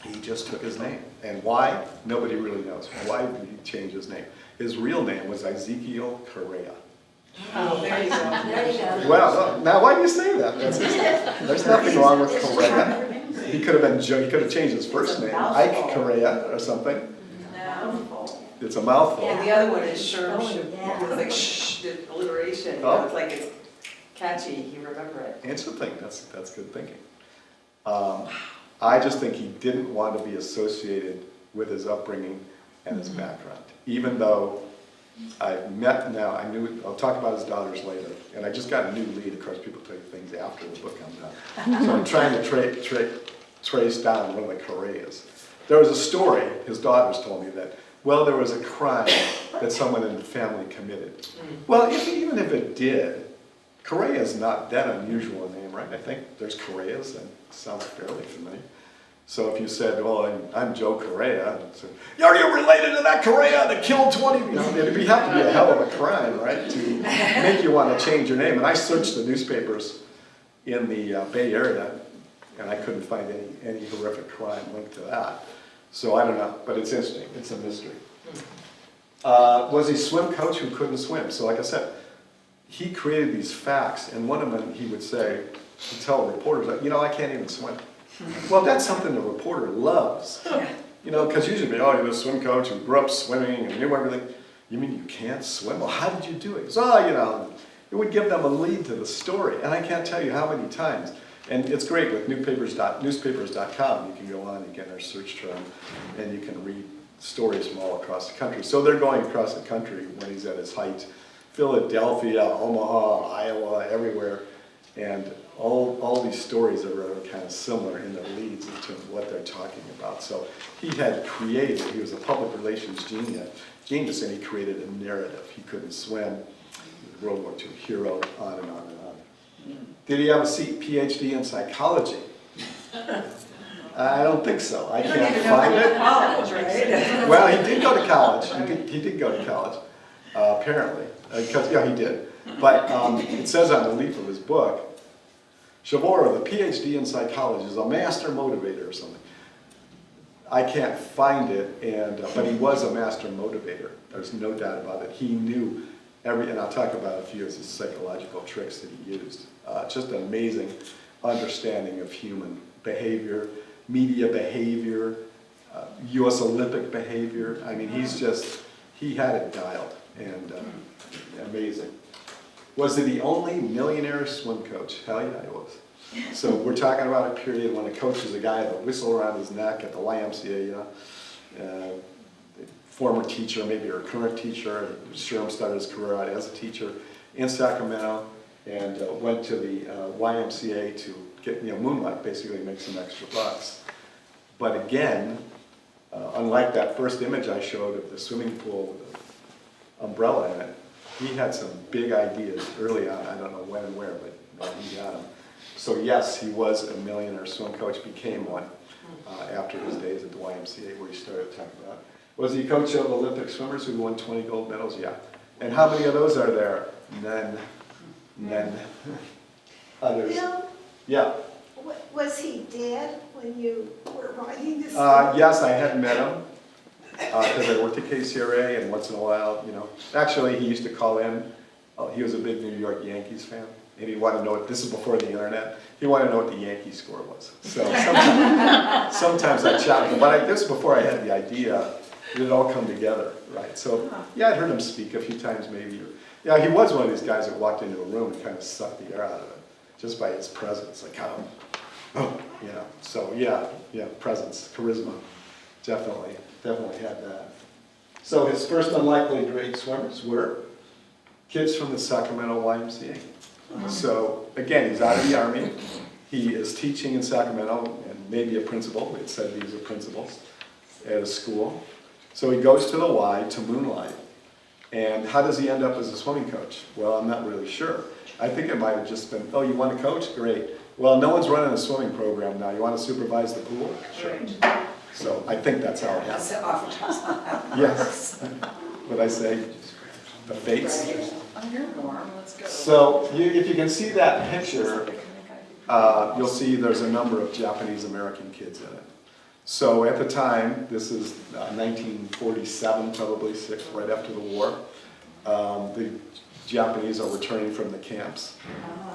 A: he just took his name. And why? Nobody really knows. Why did he change his name? His real name was Ezekiel Correa.
B: Oh, there you go.
D: There you go.
A: Well, now why do you say that? There's nothing wrong with Correa. He could have been Joe. He could have changed his first name, Ike Correa or something.
B: No.
A: It's a mouthful.
E: And the other one is Sherm
D: Oh,
E: Shavor.
D: yeah.
E: It's like shh, the alliteration.
A: Oh.
E: It's like it's catchy. You remember it.
A: Interesting. That's good thinking. I just think he didn't want to be associated with his upbringing and his background, even though I've met now. I'll talk about his daughters later, and I just got a new lead. Of course, people take things after the book comes out, so I'm trying to trace down one of the Correas. There was a story his daughters told me that, well, there was a crime that someone in the family committed. Well, even if it did, Correa is not that unusual a name, right? I think there's Correas that sounds fairly familiar. So if you said, well, I'm Joe Correa, so, are you related to that Correa that killed 20? It'd have to be a hell of a crime, right, to make you want to change your name. And I searched the newspapers in the Bay Area, and I couldn't find any horrific crime linked to that. So I don't know, but it's interesting. It's a mystery. Was he a swim coach who couldn't swim? So like I said, he created these facts, and one of them he would say, he'd tell reporters, I can't even swim. Well, that's something the reporter loves. Because usually, you're a swim coach who grew up swimming and knew everything. You mean you can't swim? Well, how did you do it? So, it would give them a lead to the story. And I can't tell you how many times. And it's great with newspapers.com. You can go on, you get our search term, and you can read stories from all across the country. So they're going across the country when he's at his height. Philadelphia, Omaha, Iowa, everywhere. And all these stories are really kind of similar in their leads in terms of what they're talking about. So he was a public relations genius, and he created a narrative. He couldn't swim, he was a World War II hero, on and on and on. Did he have a PhD in psychology? I don't think so. I can't find it.
E: College, right?
A: Well, he did go to college. He did go to college, apparently. Because, yeah, he did. But it says on the leaf of his book, Shavora, the PhD in psychology, is a master motivator or something. I can't find it, but he was a master motivator. There's no doubt about it. He knew and I'll talk about a few of his psychological tricks that he used. Just an amazing understanding of human behavior, media behavior, U.S. Olympic behavior. I mean, he had it dialed, and amazing. Was he the only millionaire swim coach? Hell yeah, he was. So we're talking about a period when a coach was a guy with a whistle around his neck at the YMCA, former teacher, maybe or current teacher. Sherm started his career out as a teacher in Sacramento and went to the YMCA to get, moonlight, basically make some extra bucks. But again, unlike that first image I showed of the swimming pool with an umbrella in it, he had some big ideas early on. I don't know when and where, but he got them. So yes, he was a millionaire swim coach, became one after his days at the YMCA where he started talking about. Was he coach of Olympic swimmers who won 20 gold medals? Yeah. And how many of those are there? None. Others?
B: Bill,
A: Yeah.
B: was he dead when you were writing this?
A: Yes, I had met him because I worked at KCRA, and once in a while, Actually, he used to call in. He was a big New York Yankees fan, and he wanted to know this is before the internet. He wanted to know what the Yankee score was. So sometimes I chat with him, but this is before I had the idea. It had all come together, right? So yeah, I'd heard him speak a few times, maybe. Yeah, he was one of these guys that walked into a room and kind of sucked the air out of it just by his presence, like So yeah, presence, charisma, definitely had that. So his first unlikely great swimmers were kids from the Sacramento YMCA. So again, he's out of the Army. He is teaching in Sacramento and maybe a principal. It said he was a principal at a school. So he goes to the Y to moonlight. And how does he end up as a swimming coach? Well, I'm not really sure. I think it might have just been, oh, you want to coach? Great. Well, no one's running a swimming program now. You want to supervise the pool? Sure. So I think that's how it happened. Yes. What I say? The fates.
E: I'm here, Norm, let's go.
A: So if you can see that picture, you'll see there's a number of Japanese American kids in it. So at the time, this is 1947, probably right after the war, the Japanese are returning from the camps,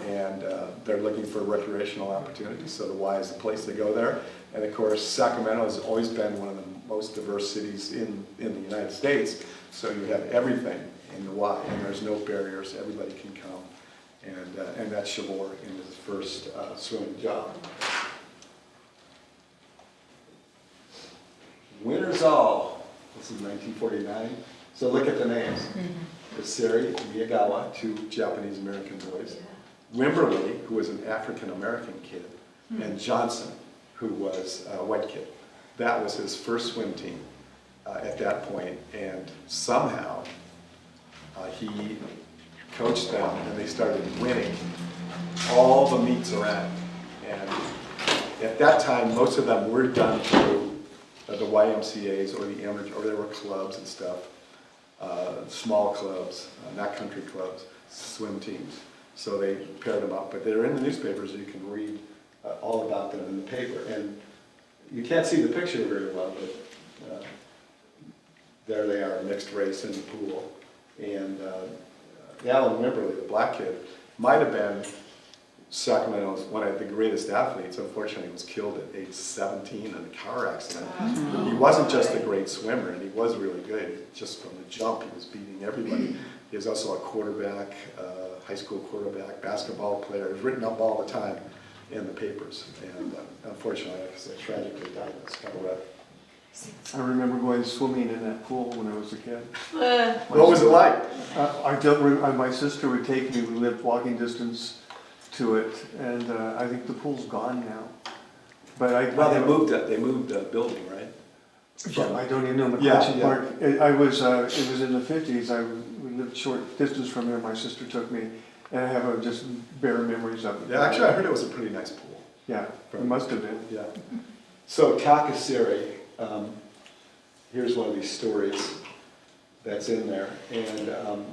A: and they're looking for recreational opportunities, so the Y is the place to go there. And of course, Sacramento has always been one of the most diverse cities in the United States, so you have everything in the Y, and there's no barriers, everybody can come, and that's Shavor in his first swimming job. Winners all, this is 1949, so look at the names. Sari and Miyagawa, two Japanese American boys. Wimberly, who was an African American kid, and Johnson, who was a white kid. That was his first swim team at that point, and somehow he coached them, and they started winning all the meets around. And at that time, most of them were done through the YMCA's or the amateur, or there were clubs and stuff, small clubs, not country clubs, swim teams. So they paired them up, but they're in the newspapers, so you can read all about them in the paper. And you can't see the picture very well, but there they are, mixed race in the pool. And Alan Wimberly, the black kid, might have been Sacramento's one of the greatest athletes. Unfortunately, he was killed at age 17 in a car accident. He wasn't just a great swimmer, and he was really good. Just from the jump, he was beating everybody. He was also a quarterback, high school quarterback, basketball player. He was written up all the time in the papers. And unfortunately, like I said, tragically died in this car wreck.
F: I remember going swimming in that pool when I was a kid.
A: What was it like?
F: My sister would take me, we lived walking distance to it, and I think the pool's gone now. But
A: Well, they moved the building, right?
F: Yeah, I don't even know
A: Yeah,
F: McClatchy
A: yeah.
F: Park. It was in the 50s. We lived short distance from here. My sister took me, and I have just bare memories of it.
A: Yeah, actually, I heard it was a pretty nice pool.
F: Yeah, it must have been.
A: Yeah. So Takasiri, here's one of these stories that's in there. And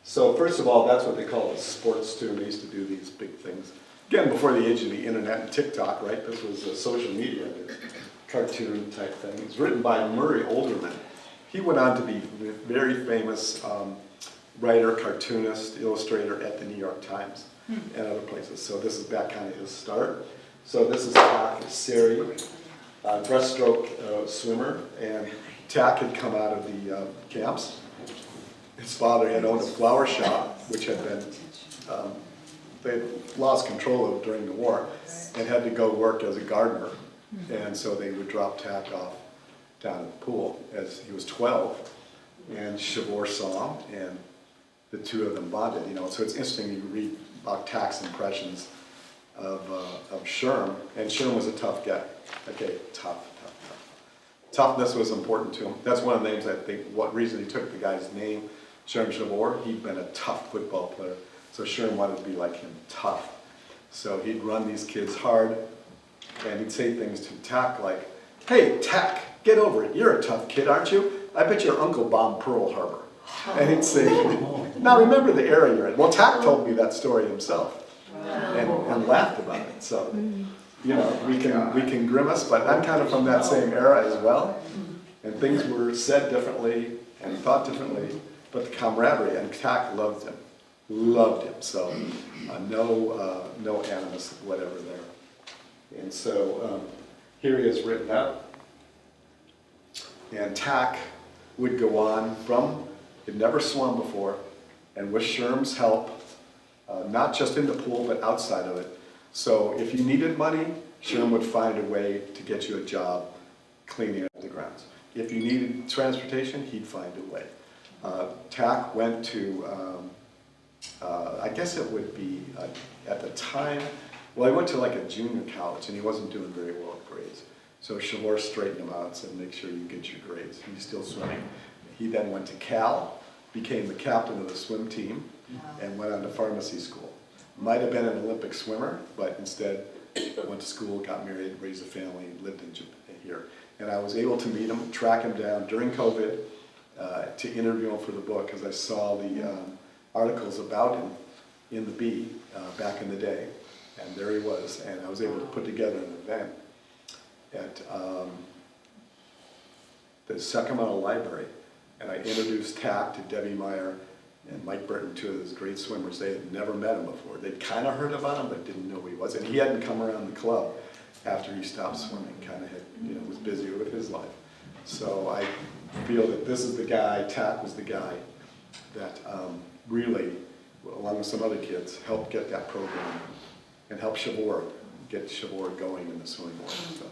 A: so first of all, that's what they call a sports student. They used to do these big things. Again, before the age of the internet and TikTok, right? This was social media, this cartoon type thing. It's written by Murray Olderman. He went on to be a very famous writer, cartoonist, illustrator at the New York Times and other places. So this is back kind of his start. So this is Takasiri, breaststroke swimmer, and Tak had come out of the camps. His father had owned a flower shop, which had been, they lost control of during the war, and had to go work as a gardener. And so they would drop Tak off down at the pool as he was 12, and Shavor saw him, and the two of them bonded. So it's interesting, you read about Tak's impressions of Sherm, and Sherm was a tough guy. Okay, tough. Toughness was important to him. That's one of the names, I think, what reason he took the guy's name, Sherm Shavor. He'd been a tough football player, so Sherm wanted to be like him, tough. So he'd run these kids hard, and he'd say things to Tak like, "Hey, Tak, get over it. You're a tough kid, aren't you? I bet your uncle bombed Pearl Harbor." And he'd say, "Now remember the era you're in." Well, Tak told me that story himself, and laughed about it. So, we can grimace, but I'm kind of from that same era as well. And things were said differently and thought differently, but the camaraderie, and Tak loved him. So no animus whatever there. And so here he is written out. And Tak would go on he'd never swum before, and with Sherm's help, not just in the pool, but outside of it. So if you needed money, Sherm would find a way to get you a job cleaning up the grounds. If you needed transportation, he'd find a way. Tak went to, I guess it would be, at the time, well, he went to like a junior college, and he wasn't doing very well at grades. So Shavor straightened him out and said, make sure you get your grades. He's still swimming. He then went to Cal, became the captain of the swim team, and went on to pharmacy school. Might have been an Olympic swimmer, but instead went to school, got married, raised a family, lived in Japan here. And I was able to meet him, track him down during COVID to interview him for the book, because I saw the articles about him in the Bee back in the day. And there he was, and I was able to put together an event at the Sacramento Library. And I introduced Tak to Debbie Meyer and Mike Burton, two of those great swimmers. They had never met him before. They'd kind of heard about him, but didn't know who he was. And he hadn't come around the club after he stopped swimming, kind of had, was busy with his life. So I feel that this is the guy, Tak was the guy that really, along with some other kids, helped get that program and helped get Shavor going in the swimming world. So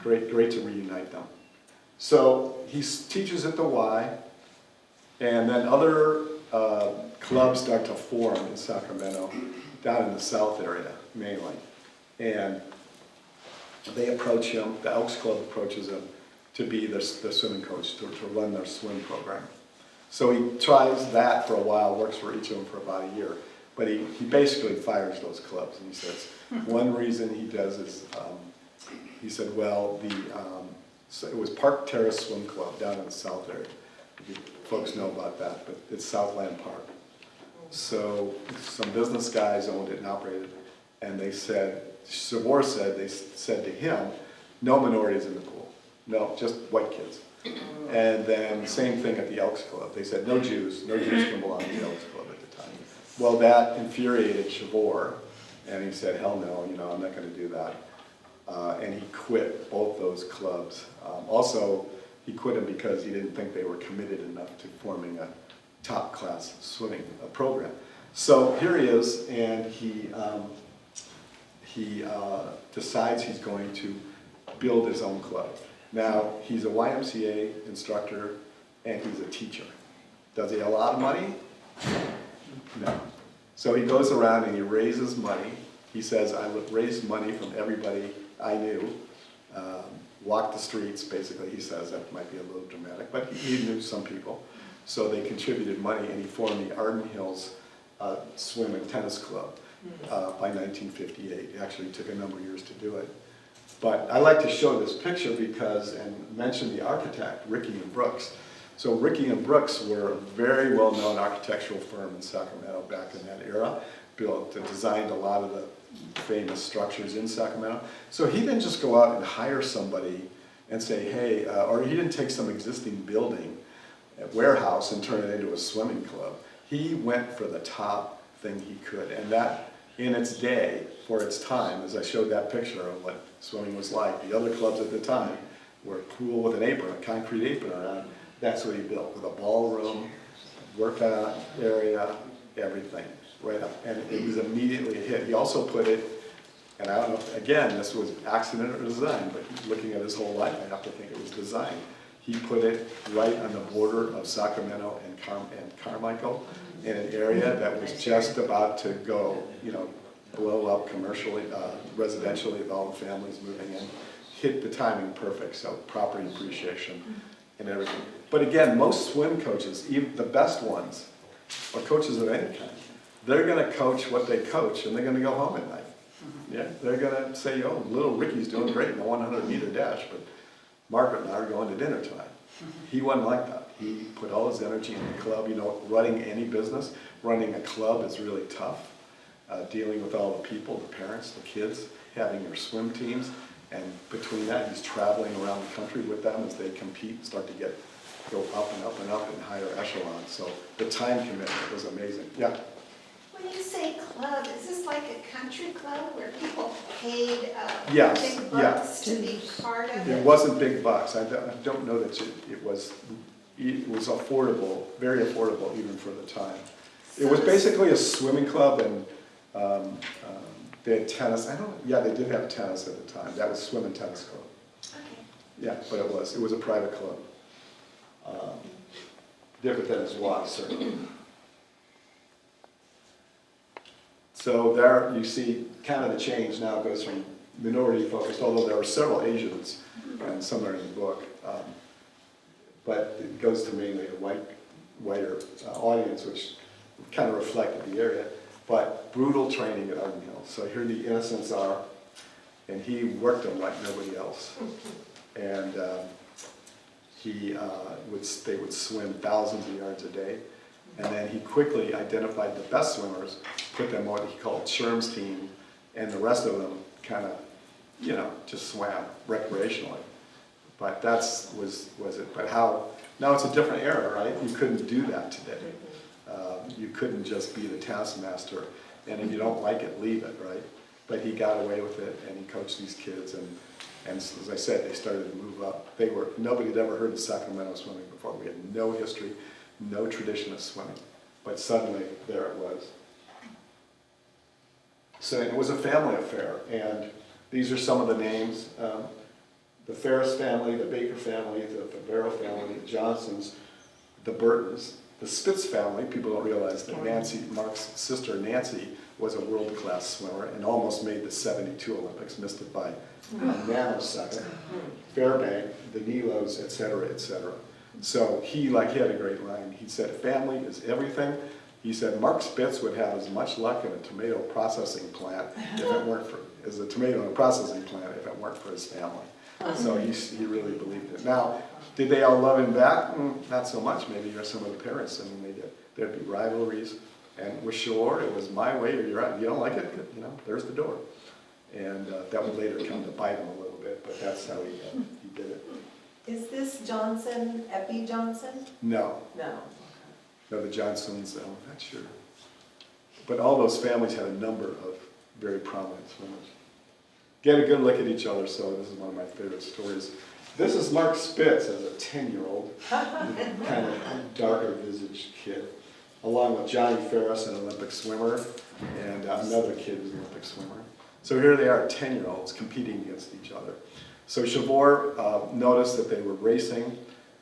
A: great to reunite them. So he teaches at the Y, and then other clubs start to form in Sacramento, down in the South area, mainly. And they approach him, the Elks Club approaches him to be the swimming coach, to run their swim program. So he tries that for a while, works for each of them for about a year. But he basically fires those clubs, and he says, one reason he does is, he said, well, so it was Park Terrace Swim Club down in the South area. You folks know about that, but it's Southland Park. So some business guys owned it and operated it, and they said, Shavor said, they said to him, no minorities in the pool. No, just white kids. And then same thing at the Elks Club. They said, no Jews can belong to the Elks Club at the time. Well, that infuriated Shavor, and he said, hell no, I'm not going to do that. And he quit both those clubs. Also, he quit them because he didn't think they were committed enough to forming a top-class swimming program. So here he is, and he decides he's going to build his own club. Now, he's a YMCA instructor and he's a teacher. Does he have a lot of money? No. So he goes around and he raises money. He says, I raised money from everybody I knew. Walked the streets, basically, he says. That might be a little dramatic, but he knew some people. So they contributed money and he formed the Arden Hills Swim and Tennis Club by 1958. It actually took a number of years to do it. But I like to show this picture because, and mention the architect, Rickey and Brooks. So Rickey and Brooks were a very well-known architectural firm in Sacramento back in that era. Built and designed a lot of the famous structures in Sacramento. So he didn't just go out and hire somebody and say, hey, or he didn't take some existing building, a warehouse, and turn it into a swimming club. He went for the top thing he could. And that, in its day, for its time, as I showed that picture of what swimming was like, the other clubs at the time were a pool with an apron, a concrete apron around. That's what he built, with a ballroom, workout area, everything, right up. And it was immediately a hit. He also put it, and I don't know, again, this was accident or design, but looking at his whole life, I have to think it was design. He put it right on the border of Sacramento and Carmichael, in an area that was just about to go, blow up commercially, residentially, with all the families moving in. Hit the timing perfect, so property appreciation and everything. But again, most swim coaches, even the best ones, or coaches of any kind, they're gonna coach what they coach and they're gonna go home at night. Yeah, they're gonna say, oh, little Ricky's doing great in the 100-meter dash, but Margaret and I are going to dinner tonight. He wasn't like that. He put all his energy in the club. Running any business, running a club is really tough. Dealing with all the people, the parents, the kids, having your swim teams, and between that, he's traveling around the country with them as they compete, start to go up and up and up in higher echelons. So the time commitment was amazing. Yeah.
B: When you say club, is this like a country club where people paid
A: Yes,
B: big
A: yeah.
B: bucks to be part of
A: It
B: it?
A: wasn't big bucks. I don't know that it was affordable, very affordable even for the time. It was basically a swimming club, and they had tennis. They did have tennis at the time. That was Swim and Tennis Club.
B: Okay.
A: Yeah, but it was a private club. Different than his wife, certainly. So there you see kind of the change now. It goes from minority focused, although there were several Asians, and some are in the book. But it goes to mainly a whiter audience, which kind of reflected the area. But brutal training at Arden Hills. So here the innocents are, and he worked them like nobody else. And they would swim thousands of yards a day. And then he quickly identified the best swimmers, put them on what he called Sherm's team, and the rest of them kind of, just swam recreationally. But was it. But now it's a different era, right? You couldn't do that today. You couldn't just be the taskmaster, and if you don't like it, leave it, right? But he got away with it, and he coached these kids, and as I said, they started to move up. Nobody had ever heard of Sacramento swimming before. We had no history, no tradition of swimming, but suddenly there it was. So it was a family affair, and these are some of the names. The Ferris family, the Baker family, the Favero family, the Johnsons, the Burtons, the Spitz family. People don't realize that Mark's sister Nancy, was a world-class swimmer and almost made the 72 Olympics, missed it by a nanosecond. Fairbank, the Nilos, et cetera, et cetera. So he had a great line. He said, family is everything. He said Mark Spitz would have as much luck in a tomato processing plant if it weren't for, as a tomato in a processing plant if it weren't for his family. So he really believed it. Now, did they all love him back? Not so much. Maybe some of the parents. I mean, they did. There'd be rivalries. And with Shore, it was my way or you're out. You don't like it? There's the door. And that would later come to bite him a little bit, but that's how he did it.
G: Is this Johnson, Epi Johnson?
A: No.
G: No.
A: No, the Johnsons, I'm not sure. But all those families had a number of very prominent swimmers. Get a good look at each other, so this is one of my favorite stories. This is Mark Spitz as a 10-year-old, kind of darker visaged kid, along with Johnny Ferris, an Olympic swimmer, and another kid who's an Olympic swimmer. So here they are, 10-year-olds competing against each other.
H: So Shavor noticed that they were racing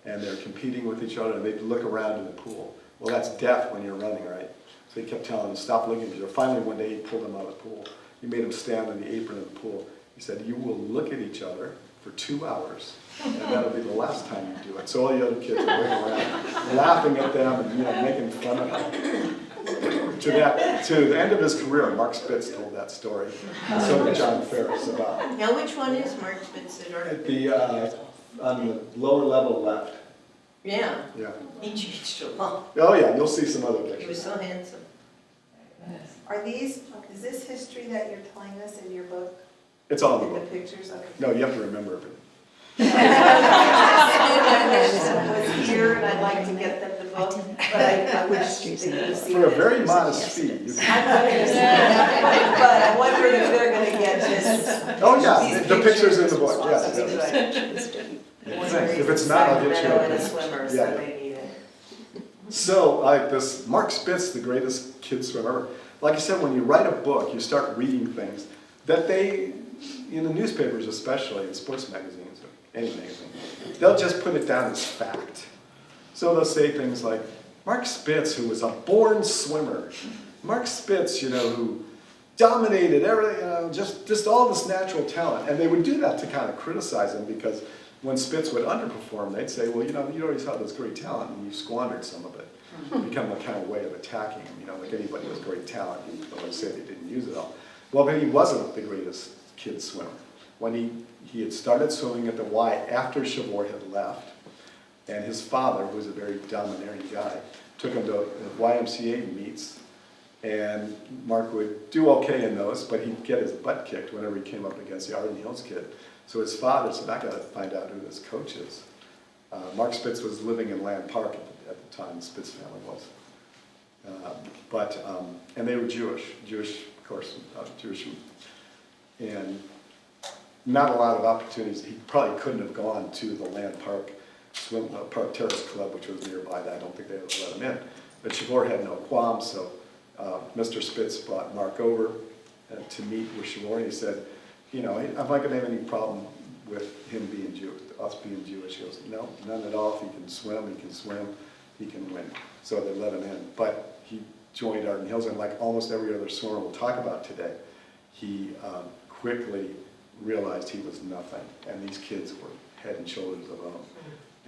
H: and they're competing with each other, and they'd look around in the pool. Well, that's death when you're running, right? So he kept telling them, stop looking at each other. Finally, one day he pulled them out of the pool. He made them stand on the apron of the pool. He said, you will look at each other for 2 hours, and that'll be the last time you do it. So all the other kids are looking around, laughing at them and making fun of them. To the end of his career, Mark Spitz told that story. And so did John Ferris about
D: Now, which one is Mark Spitzer?
H: at the on the lower level left.
D: Yeah,
H: Yeah.
D: he changed a lot.
H: Oh yeah, you'll see some other
D: He was
H: pictures.
D: so handsome.
G: Is this history that you're telling us in your book,
H: It's all in
G: in
H: the
G: the
H: book.
G: pictures? Okay.
H: No, you have to remember everything.
G: Was here and I'd like to get them the book, but I wish they could have seen
H: For a
G: it.
H: very modest fee. You can,
G: I'm not gonna see it, but I wondered if they're gonna get this.
H: oh yeah,
G: these
H: the pictures in the book.
G: Okay,
H: Yes.
G: good.
H: If it's not, I'll get you a
G: And a
H: picture.
G: swimmer, so
H: Yeah.
G: they need it.
H: So, like this, Mark Spitz, the greatest kid swimmer ever. Like I said, when you write a book, you start reading things that they, in the newspapers especially, in sports magazines, or any magazine, they'll just put it down as fact. So they'll say things like, Mark Spitz, who was a born swimmer. Mark Spitz, who dominated everything, just all this natural talent. And they would do that to kind of criticize him, because when Spitz would underperform, they'd say, well, you always had this great talent and you squandered some of it. It become a kind of way of attacking him, like anybody with great talent, you don't want to say they didn't use it all. Well, but he wasn't the greatest kid swimmer. When he had started swimming at the Y after Shavor had left, and his father, who was a very domineering guy, took him to YMCA meets, and Mark would do okay in those, but he'd get his butt kicked whenever he came up against the Arden Hills kid. So his father said, I gotta find out who this coach is. Mark Spitz was living in Land Park at the time, the Spitz family was. And they were Jewish, of course, Jewish. And not a lot of opportunities. He probably couldn't have gone to the Land Park Park Terrace Club, which was nearby. I don't think they would let him in. But Shavor had no qualms, so Mr. Spitz brought Mark over to meet with Shavor, and he said, I'm not going to have any problem with him being Jewish, us being Jewish. He goes, no, none at all. If he can swim, he can win. So they let him in. But he joined Arden Hills, and like almost every other swimmer we'll talk about today, he quickly realized he was nothing, and these kids were head and shoulders above him.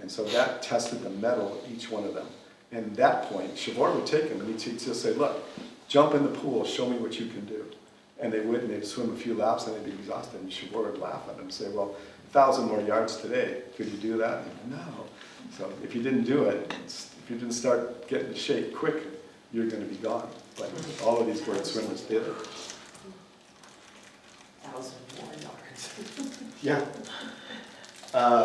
H: And so that tested the mettle of each one of them. And at that point, Shavor would take him, and he'd just say, look, jump in the pool, show me what you can do. And they would, and they'd swim a few laps, and they'd be exhausted, and Shavor would laugh at them and say, well, 1,000 more yards today, could you do that? And no. So if you didn't do it, if you didn't start getting in shape quick, you're going to be gone. But all of these great swimmers did it.
G: 1,000 more yards.
H: Yeah.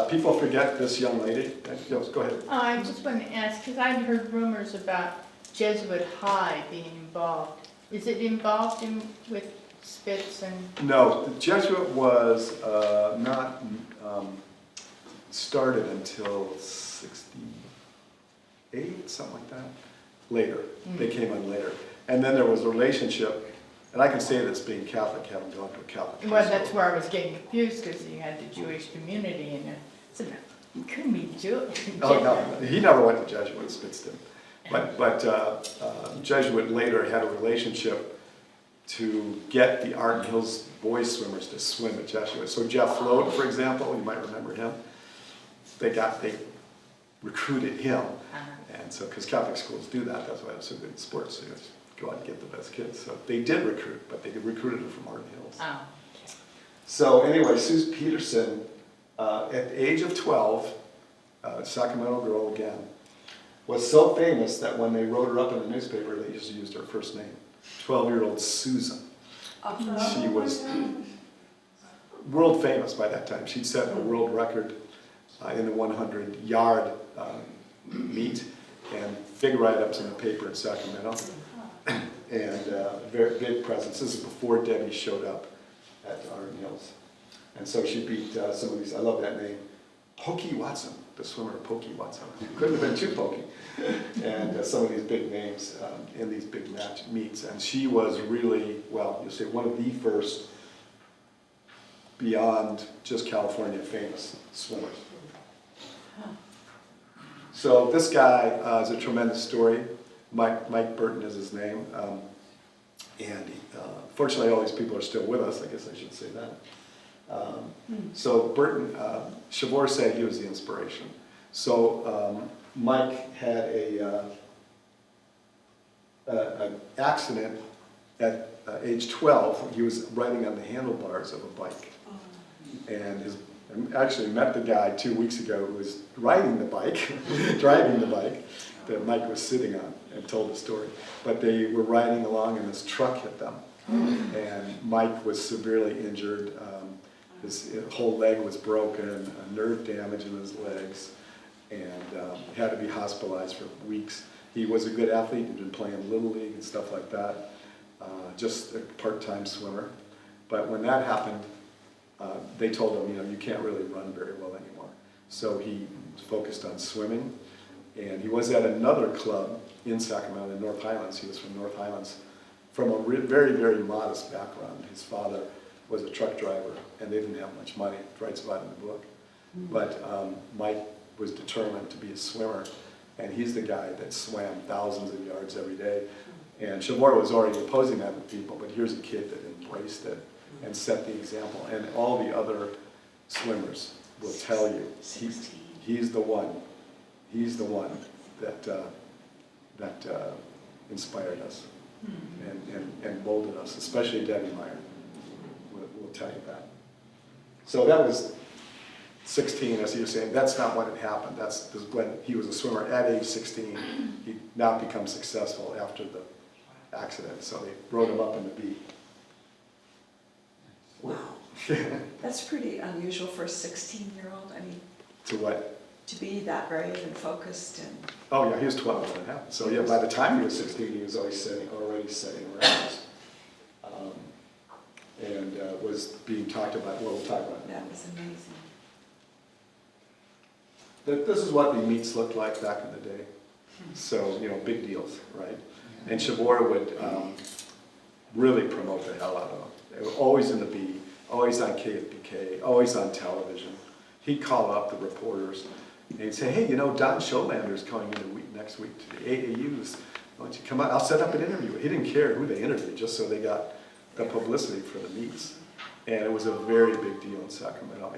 H: People forget this young lady. Yes, go ahead.
I: I just want to ask, because I've heard rumors about Jesuit High being involved. Is it involved with Spitz and?
H: No, the Jesuit was not started until 68, something like that. Later. They came in later. And then there was a relationship, and I can say this being Catholic, having gone to a Catholic high
I: Well,
H: school.
I: that's where I was getting confused, because you had the Jewish community in there. So you couldn't be Jewish.
H: Oh, no, he never went to Jesuit, Spitz did. But Jesuit later had a relationship to get the Arden Hills boys swimmers to swim at Jesuit. So Jeff Float, for example, you might remember him, they recruited him. And so, because Catholic schools do that, that's why they're so good in sports, so you just go out and get the best kids. So they did recruit, but they recruited them from Arden Hills.
I: Oh.
H: So anyway, Suze Peterson, at the age of 12, Sacramento girl again, was so famous that when they wrote her up in the newspaper, they just used her first name. 12-year-old Susan. She was world famous by that time. She'd set a world record in the 100-yard meet, and big write-ups in the paper in Sacramento, and very big presence. This is before Debbie showed up at Arden Hills. And so she beat some of these, I love that name, Pokey Watson, the swimmer Pokey Watson. Couldn't have been too pokey. And some of these big names in these big match meets. And she was really, well, you'll say one of the first beyond just California famous swimmers. So this guy is a tremendous story. Mike Burton is his name. And fortunately, all these people are still with us. I guess I should say that. So Burton, Shavor said he was the inspiration. So Mike had an accident at age 12. He was riding on the handlebars of a bike. And I actually met the guy 2 weeks ago who was riding the bike, driving the bike that Mike was sitting on, and told the story. But they were riding along and this truck hit them. And Mike was severely injured. His whole leg was broken, nerve damage in his legs, and had to be hospitalized for weeks. He was a good athlete, he'd been playing Little League and stuff like that, just a part-time swimmer. But when that happened, they told him, you can't really run very well anymore. So he focused on swimming, and he was at another club in Sacramento, in North Highlands. He was from North Highlands, from a very, very modest background. His father was a truck driver, and they didn't have much money. It writes about it in the book. But Mike was determined to be a swimmer, and he's the guy that swam thousands of yards every day. And Shavor was already opposing that with people, but here's a kid that embraced it and set the example. And all the other swimmers will tell you, he's the one. He's the one that inspired us and molded us, especially Debbie Meyer will tell you that. So that was 16, as you were saying. That's not when it happened. That's when he was a swimmer at age 16. He now becomes successful after the accident. So they wrote him up in the B.
G: Wow. That's pretty unusual for a 16-year-old. I mean,
H: To what?
G: to be that brave and focused and.
H: Oh yeah, he was 12 when it happened. So yeah, by the time he was 16, he was already setting records. And was being talked about, well, we'll talk about it.
G: That was amazing.
H: This is what the meets looked like back in the day. So, big deals, right? And Shavor would really promote the hell out of them. They were always in the B, always on KFBK, always on television. He'd call up the reporters and he'd say, hey, Don Scholander's coming in next week to the AAUs. Why don't you come out? I'll set up an interview. He didn't care who they interviewed, just so they got the publicity for the meets. And it was a very big deal in Sacramento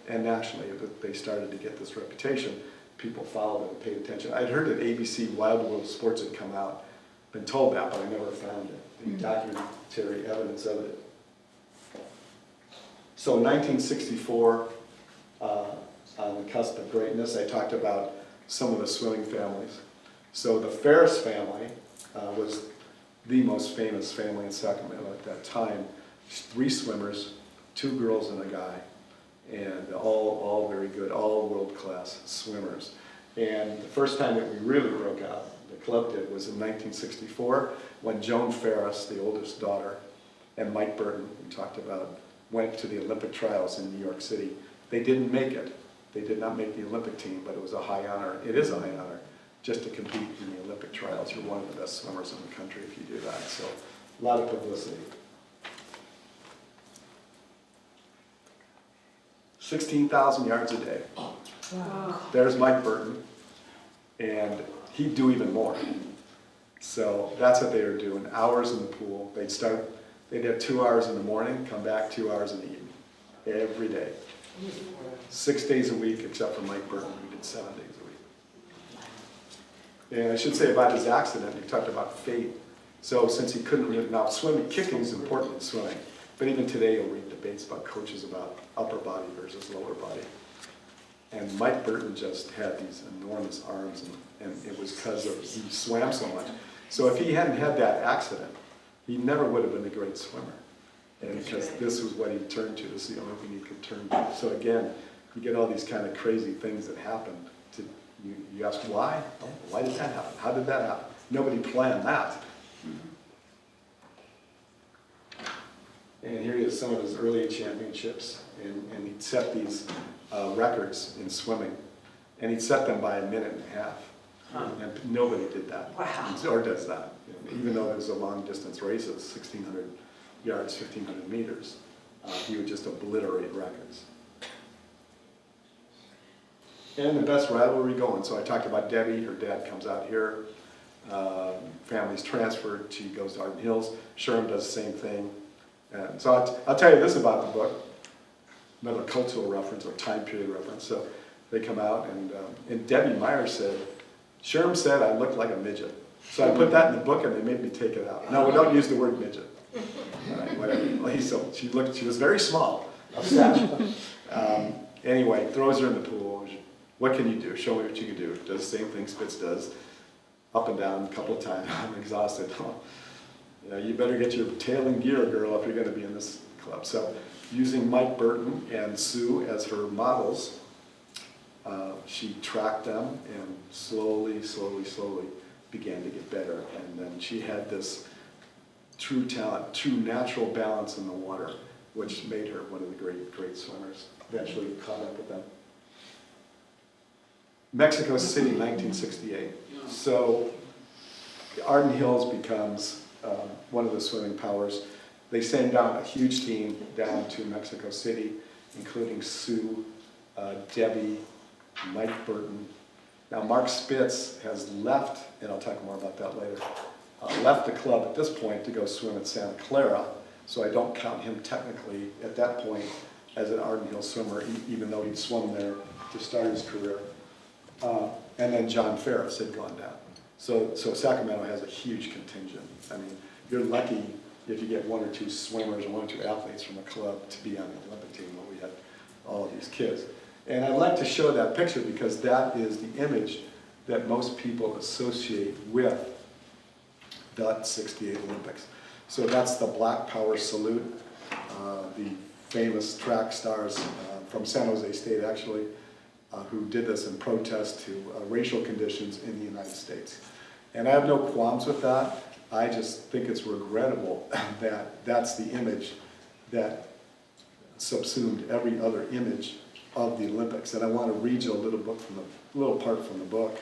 H: and nationally. They started to get this reputation. People followed it and paid attention. I'd heard that ABC Wild World Sports had come out, been told that, but I never found it, the documentary evidence of it. So in 1964, on the cusp of greatness, I talked about some of the swimming families. So the Ferris family was the most famous family in Sacramento at that time. 3 swimmers, 2 girls and a guy, and all very good, all world-class swimmers. And the first time that we really broke out, the club did, was in 1964, when Joan Ferris, the oldest daughter, and Mike Burton, we talked about, went to the Olympic trials in New York City. They didn't make it. They did not make the Olympic team, but it was a high honor. It is a high honor just to compete in the Olympic trials. You're one of the best swimmers in the country if you do that. So a lot of publicity. 16,000 yards a day.
G: Wow.
H: There's Mike Burton, and he'd do even more. So that's what they were doing, hours in the pool. They'd have 2 hours in the morning, come back 2 hours in the evening, every day. 6 days a week, except for Mike Burton, who did 7 days a week. And I should say about his accident, he talked about fate. So since he couldn't really, now swimming, kicking is important in swimming, but even today you'll read debates about coaches about upper body versus lower body. And Mike Burton just had these enormous arms, and it was because he swam so much. So if he hadn't had that accident, he never would have been a great swimmer. And because this was what he turned to, this is the only thing he could turn to. So again, you get all these kind of crazy things that happen. You ask why? Oh, why did that happen? How did that happen? Nobody planned that. And here is some of his early championships, and he'd set these records in swimming, and he'd set them by 1.5 minutes. And nobody did that,
G: Wow.
H: or does that. Even though it was a long distance races, 1,600 yards, 1,500 meters. he would just obliterate records. And the best rivalry going. So I talked about Debbie, her dad comes out here, family's transferred, she goes to Arden Hills, Sherm does the same thing. And so I'll tell you this about the book, another cultural reference or time period reference. So they come out and Debbie Meyer said, Sherm said I looked like a midget. So I put that in the book and they made me take it out. No, we don't use the word midget. All right, whatever. So she was very small, of stature. Anyway, throws her in the pool. What can you do? Show me what you can do. Does the same thing Spitz does. Up and down a couple of times. I'm exhausted. You better get your tail in gear, girl, if you're going to be in this club. So using Mike Burton and Sue as her models, she tracked them and slowly began to get better. And then she had this true talent, true natural balance in the water, which made her one of the great swimmers. Eventually caught up with them. Mexico City, 1968. So Arden Hills becomes one of the swimming powers. They send down a huge team down to Mexico City, including Sue, Debbie, Mike Burton. Now Mark Spitz has left, and I'll talk more about that later, left the club at this point to go swim at Santa Clara, so I don't count him technically at that point as an Arden Hills swimmer, even though he'd swum there to start his career. And then John Ferris had gone down. So Sacramento has a huge contingent. I mean, you're lucky if you get one or two swimmers or one or two athletes from a club to be on the Olympic team when we had all of these kids. And I'd like to show that picture because that is the image that most people associate with the '68 Olympics. So that's the Black Power salute, the famous track stars from San Jose State actually, who did this in protest to racial conditions in the United States. And I have no qualms with that. I just think it's regrettable that that's the image that subsumed every other image of the Olympics. And I want to read you a little part from the book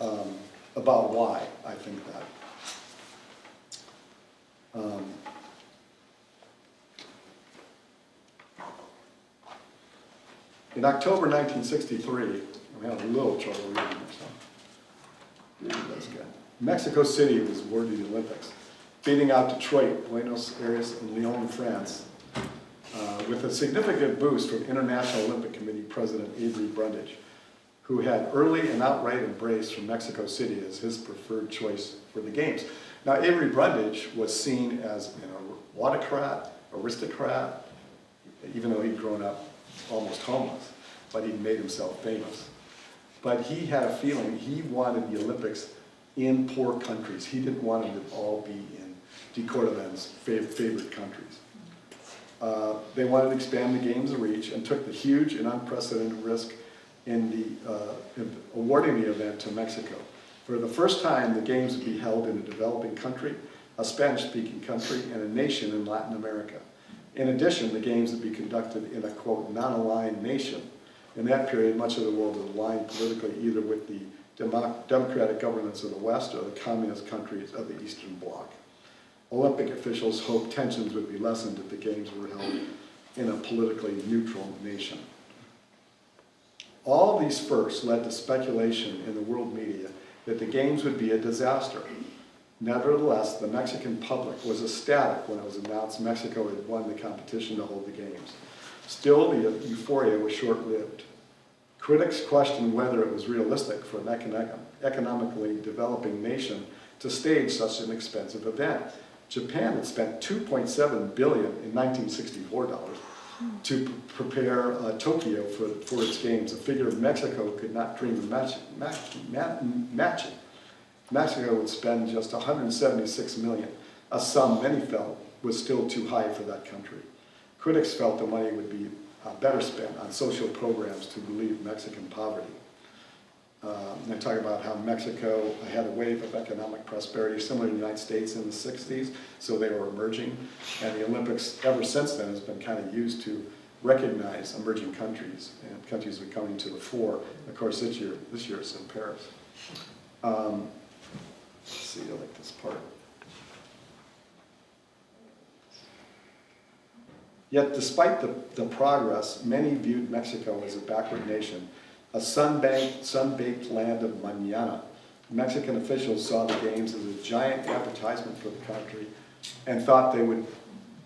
H: about why I think that. In October 1963, I'm having a little trouble reading this one. That's good. Mexico City was awarded the Olympics, beating out Detroit, Buenos Aires, and Lyon, France, with a significant boost from International Olympic Committee President Avery Brundage, who had early and outright embraced from Mexico City as his preferred choice for the Games. Now, Avery Brundage was seen as an autocrat, aristocrat, even though he'd grown up almost homeless, but he made himself famous. But he had a feeling he wanted the Olympics in poor countries. He didn't want them to all be in de Cordovan's favorite countries. They wanted to expand the Games' reach and took the huge and unprecedented risk in awarding the event to Mexico. For the first time, the Games would be held in a developing country, a Spanish-speaking country, and a nation in Latin America. In addition, the Games would be conducted in a, quote, non-aligned nation. In that period, much of the world was aligned politically either with the democratic governments of the West or the communist countries of the Eastern Bloc. Olympic officials hoped tensions would be lessened if the Games were held in a politically neutral nation. All these firsts led to speculation in the world media that the Games would be a disaster. Nevertheless, the Mexican public was ecstatic when it was announced Mexico had won the competition to hold the Games. Still, the euphoria was short-lived. Critics questioned whether it was realistic for an economically developing nation to stage such an expensive event. Japan had spent $2.7 billion in 1964 dollars to prepare Tokyo for its Games, a figure Mexico could not dream of matching. Mexico would spend just $176 million, a sum many felt was still too high for that country. Critics felt the money would be better spent on social programs to relieve Mexican poverty. They talk about how Mexico had a wave of economic prosperity similar to the United States in the 60s, so they were emerging. And the Olympics, ever since then, has been kind of used to recognize emerging countries, and countries are coming to the fore. Of course, this year it's in Paris. Let's see, I like this part. Yet despite the progress, many viewed Mexico as a backward nation, a sun-baked land of mañana. Mexican officials saw the games as a giant advertisement for the country and thought they would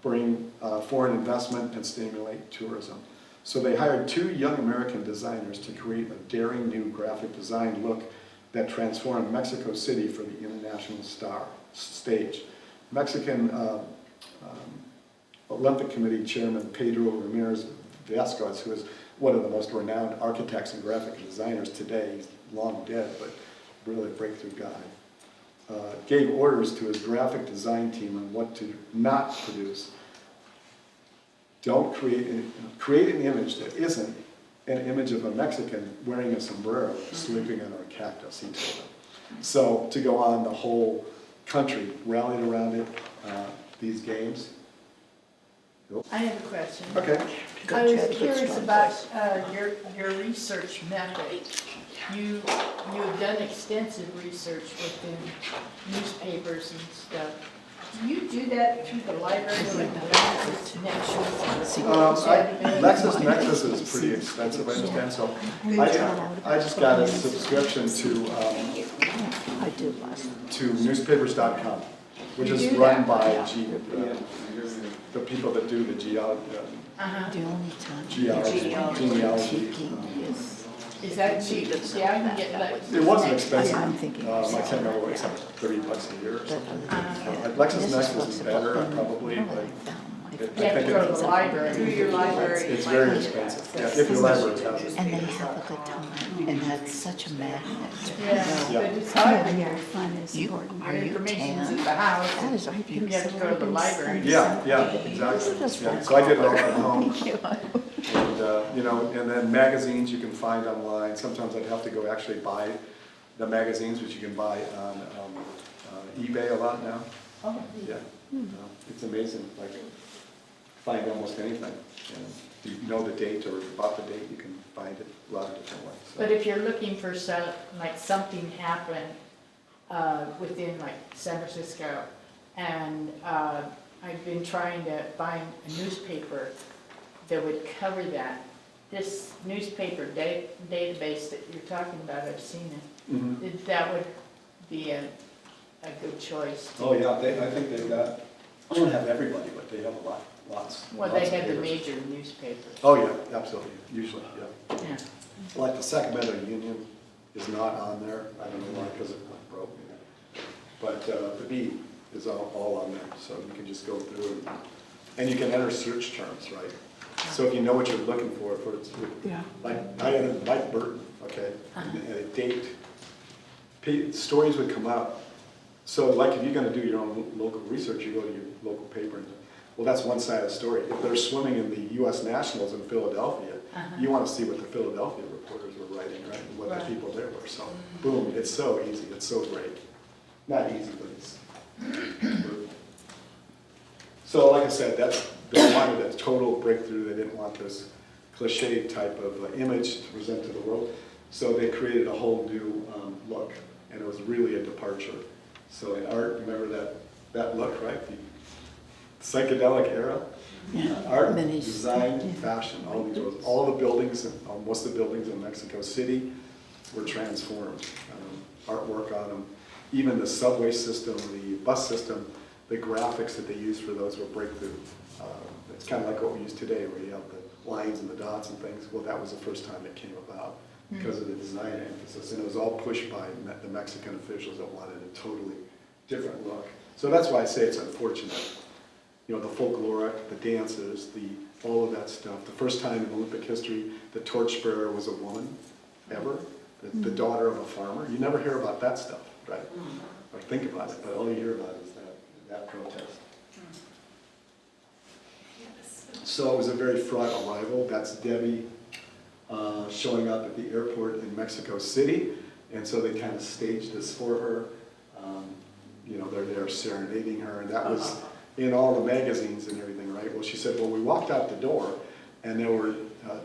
H: bring foreign investment and stimulate tourism. So they hired 2 young American designers to create a daring new graphic design look that transformed Mexico City for the international stage. Mexican Olympic Committee Chairman Pedro Ramirez Vasquez, who is one of the most renowned architects and graphic designers today, he's long dead, but really a breakthrough guy, gave orders to his graphic design team on what to not produce. Don't create an image that isn't an image of a Mexican wearing a sombrero, sleeping under a cactus, he told them. So to go on, the whole country rallied around it, these games.
I: I have a question.
H: Okay.
I: I was curious about your research method. You have done extensive research within newspapers and stuff. Do you do that through the library like the
H: LexisNexis is pretty expensive, I understand, so I just got a subscription to newspapers.com, which is run by the people that do the genealogy.
I: Is that cheap? See, I can get like.
H: It wasn't expensive. I can't remember what, it's like $30 a year or something. LexisNexis is better, probably, but
I: You have to go to the library.
G: Through your library.
H: it's very expensive. Yeah, if your library has it.
D: And they have a good time, and that's such a magnet.
I: Yeah,
H: Yeah.
I: but it's hard when
D: Your fun is important.
I: your information's at the house.
D: That is right.
I: You have to go to the library.
H: Yeah, exactly. Yeah, so I did it all from home. And, and then magazines you can find online. Sometimes I'd have to go actually buy the magazines, which you can buy on eBay a lot now.
I: Oh,
H: Yeah, it's amazing. Like, find almost anything. And if you know the date or about the date, you can find it a lot of different ways. So.
I: but if you're looking for something happened within like San Francisco, and I've been trying to find a newspaper that would cover that. This newspaper database that you're talking about, I've seen it.
H: Mhm.
I: That would be a good choice.
H: Oh yeah, I think they've got. I don't have everybody, but they have lots.
I: Well,
H: lots
I: they
H: of
I: have the
H: papers.
I: major newspapers.
H: Oh yeah, absolutely. Usually, yeah.
I: Yeah.
H: Like the Sacramento Union is not on there. I don't know why, because it went broke. But the Beat is all on there, so you can just go through and you can enter search terms, right? So if you know what you're looking for it's like I entered Mike Burton, okay, and a date. Stories would come up. So like if you're going to do your own local research, you go to your local paper and well, that's one side of the story. If they're swimming in the U.S. Nationals in Philadelphia, you want to see what the Philadelphia reporters were writing, right? And what the people there were. So, boom, it's so easy. It's so great. Not easy, but it's so like I said, they wanted a total breakthrough. They didn't want this cliche type of image to present to the world. So they created a whole new look, and it was really a departure. So in art, remember that look, right? The psychedelic era. Art, design, fashion, all the buildings, most of the buildings in Mexico City were transformed. Artwork on them, even the subway system, the bus system, the graphics that they used for those were breakthrough. It's kind of like what we use today, where you have the lines and the dots and things. Well, that was the first time it came about because of the design emphasis, and it was all pushed by the Mexican officials that wanted a totally different look. So that's why I say it's unfortunate. You know, the folkloric, the dances, all of that stuff. The first time in Olympic history, the torchbearer was a woman, ever. The daughter of a farmer. You never hear about that stuff, right? Or think about it, but all you hear about is that protest. So it was a very fraught arrival. That's Debbie showing up at the airport in Mexico City. And so they kind of staged this for her. They're there serenading her, and that was in all the magazines and everything, right? Well, she said, well, we walked out the door, and there were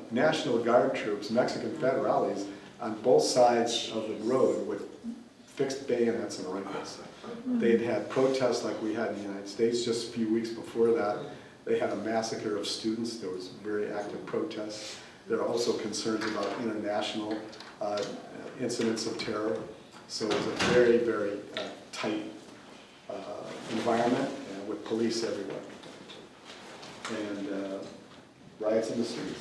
H: National Guard troops, Mexican federales, on both sides of the road with fixed bayonets and rifles. They'd had protests like we had in the United States just a few weeks before that, They had a massacre of students. There was very active protests. There are also concerns about international incidents of terror. So it was a very, very tight environment with police everywhere. And riots in the streets.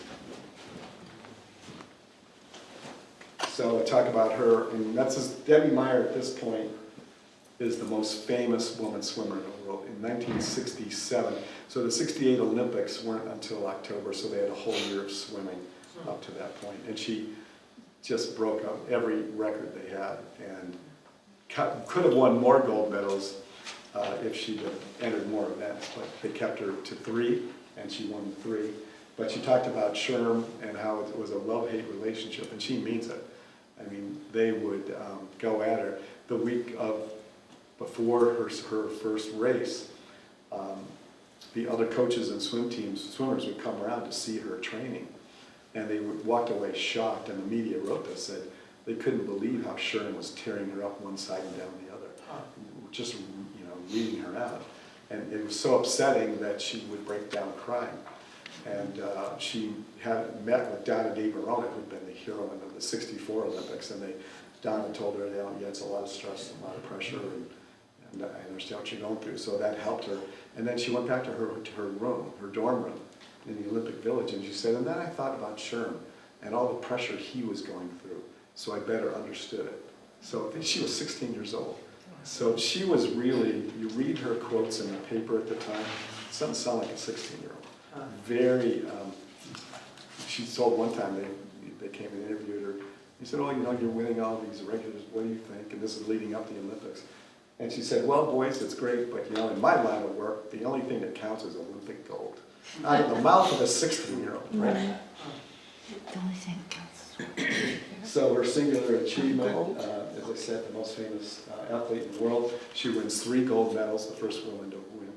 H: So I talk about her, and that's just, Debbie Meyer at this point is the most famous woman swimmer in the world. In 1967, so the 68 Olympics weren't until October, so they had a whole year of swimming up to that point. And she just broke up every record they had, and could have won more gold medals if she'd have entered more events, but they kept her to 3, and she won 3. But she talked about Sherm and how it was a love-hate relationship, and she means it. I mean, they would go at her the week before her first race. The other coaches and swimmers would come around to see her training, and they walked away shocked. And the media wrote this, said they couldn't believe how Sherm was tearing her up one side and down the other, just leading her out. And it was so upsetting that she would break down crying. And she had met with Donna DeVerona, who'd been the heroine of the '64 Olympics, and Donna told her, yeah, it's a lot of stress, a lot of pressure, and I understand what you're going through. So that helped her. And then she went back to her room, her dorm room in the Olympic Village, and she said, and then I thought about Sherm and all the pressure he was going through, so I better understood it. So I think she was 16 years old. So she was really, you read her quotes in the paper at the time, it doesn't sound like a 16-year-old. Very, she told one time they came and interviewed her. He said, oh, you're winning all these regulars, what do you think? And this is leading up to the Olympics. And she said, well, boys, it's great, but in my line of work, the only thing that counts is Olympic gold. Out of the mouth of a 16-year-old, right?
D: The only thing that counts.
H: So her singular achievement, as I said, the most famous athlete in the world. She wins 3 gold medals, the first woman to win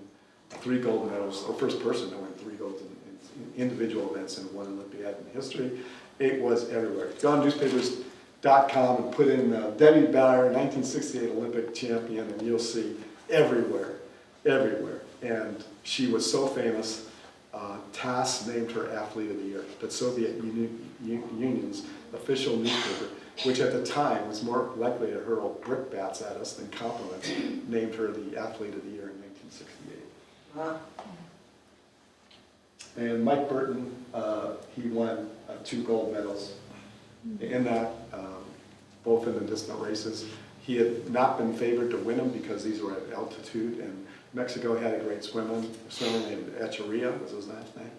H: 3 gold medals, or first person to win 3 golds in individual events in one Olympiad in history. It was everywhere. Go on newspapers.com and put in Debbie Meyer, 1968 Olympic champion, and you'll see everywhere, everywhere. And she was so famous, TASS named her Athlete of the Year, the Soviet Union's official newspaper, which at the time was more likely to hurl brickbats at us than compliments, named her the Athlete of the Year in 1968. And Mike Burton, he won 2 gold medals in that, both in the distant races. He had not been favored to win them because these were at altitude, and Mexico had a great swimmer named Echeverria, was his last name,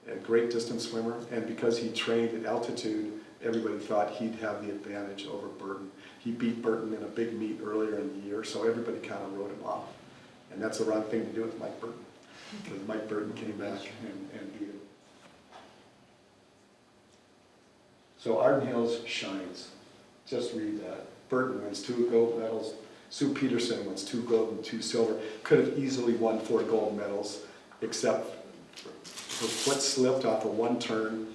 H: a great distance swimmer, and because he trained at altitude, everybody thought he'd have the advantage over Burton. He beat Burton in a big meet earlier in the year, so everybody kind of wrote him off. And that's the wrong thing to do with Mike Burton, because Mike Burton came back and beat him. So Arden Hills shines. Just read that. Burton wins 2 gold medals. Sue Peterson wins 2 gold and 2 silver. Could have easily won 4 gold medals, except her foot slipped off of one turn,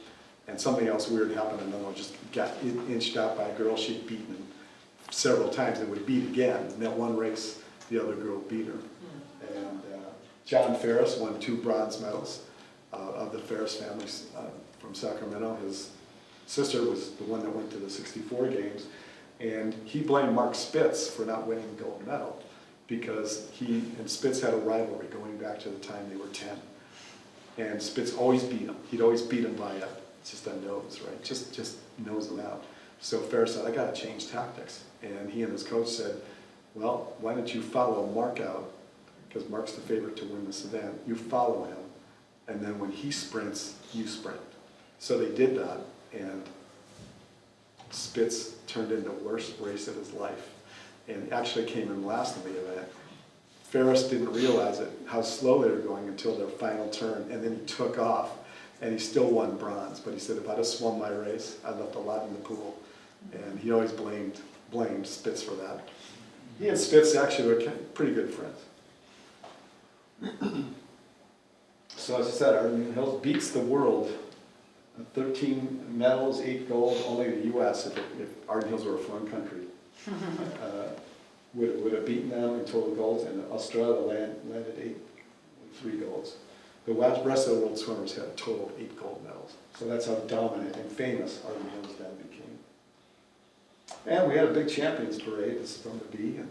H: and something else weird happened. Another one just got inched out by a girl she'd beaten several times and would beat again. In that one race, the other girl beat her. And John Ferris won 2 bronze medals of the Ferris family from Sacramento. His sister was the one that went to the '64 games, and he blamed Mark Spitz for not winning the gold medal because he and Spitz had a rivalry going back to the time they were 10. And Spitz always beat him. He'd always beat him by just a nose, right? Just nose him out. So Ferris said, I got to change tactics. And he and his coach said, well, why don't you follow Mark out? Because Mark's the favorite to win this event. You follow him, and then when he sprints, you sprint. So they did that, and Spitz turned in the worst race of his life and actually came in last in the event. Ferris didn't realize it, how slow they were going until their final turn, and then he took off, and he still won bronze. But he said, if I'd have swum my race, I'd left a lot in the pool. And he always blamed Spitz for that. He and Spitz actually were pretty good friends. So as I said, Arden Hills beats the world. 13 medals, 8 gold, only the U.S., if Arden Hills were a foreign country, would have beaten them in total golds, and Australia landed 3 golds. The rest of the world swimmers had a total of 8 gold medals. So that's how dominant and famous Arden Hills then became. And we had a big champions parade. This is from the B, and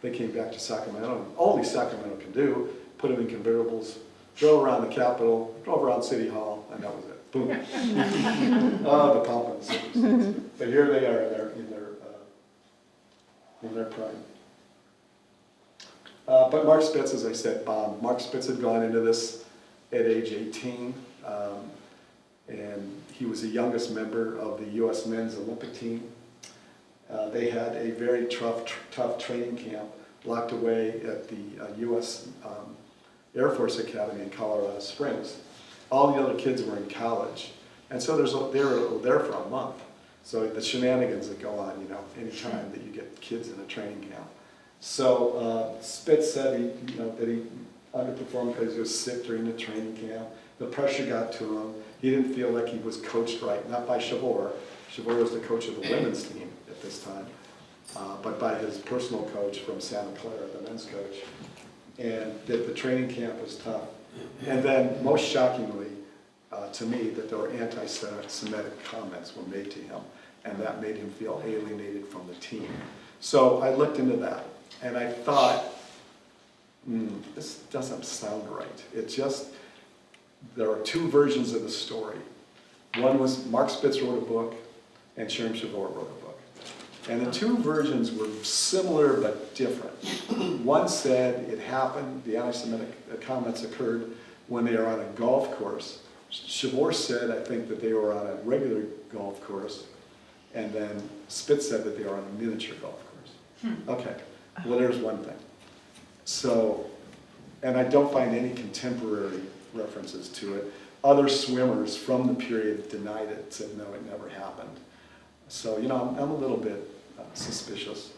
H: they came back to Sacramento. And only Sacramento can do, put them in convertibles, drove around the Capitol, drove around City Hall, and that was it. Boom. Oh, the pomp and circumstance. But here they are in their prime. But Mark Spitz, as I said, bombed. Mark Spitz had gone into this at age 18, and he was the youngest member of the U.S. men's Olympic team. They had a very tough training camp locked away at the U.S. Air Force Academy in Colorado Springs. All the other kids were in college, and so they were there for a month. So the shenanigans that go on, anytime that you get kids in a training camp. So Spitz said that he underperformed because he was sick during the training camp. The pressure got to him. He didn't feel like he was coached right, not by Chavor. Chavor was the coach of the women's team at this time, but by his personal coach from Santa Clara, the men's coach. And that the training camp was tough. And then, most shockingly to me, that there were anti-Semitic comments were made to him, and that made him feel alienated from the team. So I looked into that, and I thought, this doesn't sound right. There are 2 versions of the story. One was Mark Spitz wrote a book, and Sherm Chavor wrote a book. And the 2 versions were similar but different. One said it happened, the anti-Semitic comments occurred when they were on a golf course. Chavor said, I think, that they were on a regular golf course, and then Spitz said that they were on a miniature golf course. Okay, well, there's one thing. So, and I don't find any contemporary references to it. Other swimmers from the period denied it, said no, it never happened. So, I'm a little bit suspicious,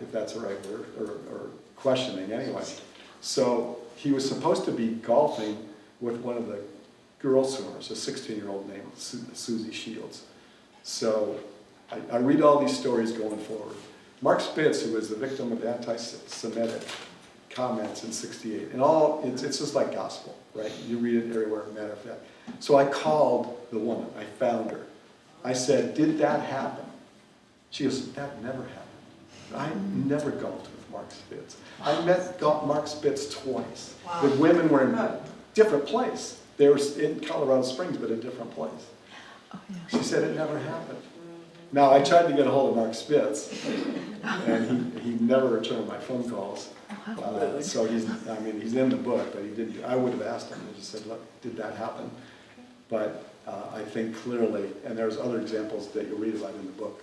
H: if that's the right word, or questioning anyway. So he was supposed to be golfing with one of the girl swimmers, a 16-year-old named Susie Shields. So I read all these stories going forward. Mark Spitz, who was the victim of anti-Semitic comments in '68, and it's just like gospel, right? You read it everywhere, matter of fact. So I called the woman, I found her. I said, did that happen? She goes, that never happened. I never golfed with Mark Spitz. I met Mark Spitz twice.
E: Wow.
H: The women were in a different place. They were in Colorado Springs, but a different place. She said it never happened. Now, I tried to get a hold of Mark Spitz, and he never returned my phone calls. So he's in the book, but he didn't. I would have asked him. I just said, look, did that happen? But I think clearly, and there's other examples that you'll read about in the book,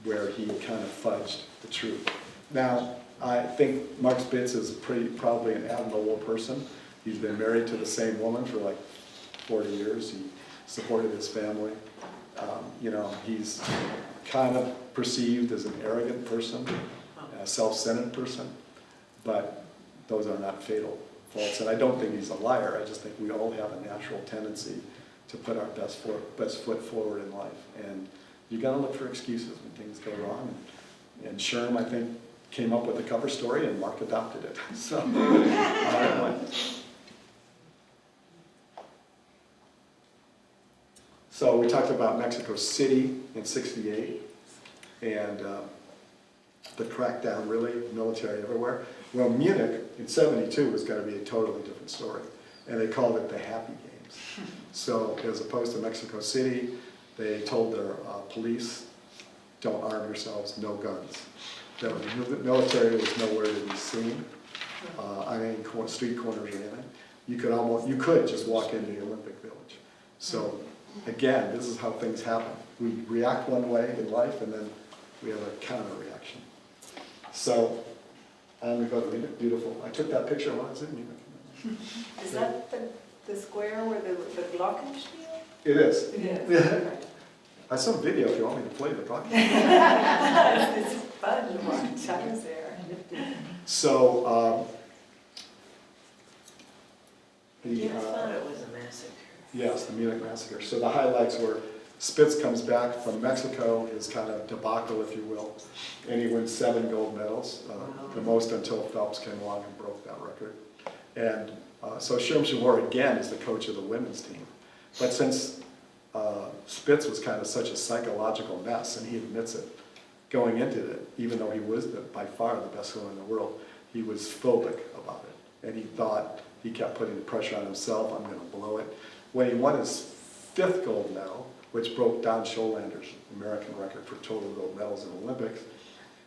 H: where he kind of fudged the truth. Now, I think Mark Spitz is probably an admirable person. He's been married to the same woman for like 40 years. He supported his family. He's kind of perceived as an arrogant person, a self-centered person, but those are not fatal faults. And I don't think he's a liar. I just think we all have a natural tendency to put our best foot forward in life. And you got to look for excuses when things go wrong. And Sherm, I think, came up with the cover story, and Mark adopted it. So, So we talked about Mexico City in '68, and the crackdown, really, military everywhere. Well, Munich in '72 was going to be a totally different story, and they called it the Happy Games. So as opposed to Mexico City, they told their police, don't arm yourselves, no guns. The military was nowhere to be seen on any street corners or anything. You could just walk into the Olympic Village. So again, this is how things happen. We react one way in life, and then we have a counter reaction. So I'm going to go to Munich. Beautiful. I took that picture when I was in Munich.
G: Is that the square where the Glockenspiel?
H: It is.
G: It
H: Yeah. I have some video if you want me to play the Glockenspiel.
G: It's fun to watch. I was there.
H: So,
D: I thought it was a massacre.
H: yes, the Munich massacre. So the highlights were Spitz comes back from Mexico, his kind of debacle, if you will, and he wins 7 gold medals, the most until Phelps came along and broke that record. And So Sherm Shavor again is the coach of the women's team. But since Spitz was kind of such a psychological mess, and he admits it, going into it, even though he was by far the best swimmer in the world, he was phobic about it. And he thought, he kept putting pressure on himself, I'm gonna blow it. When he won his 5th gold medal, which broke Don Scholander's American record for total gold medals in the Olympics,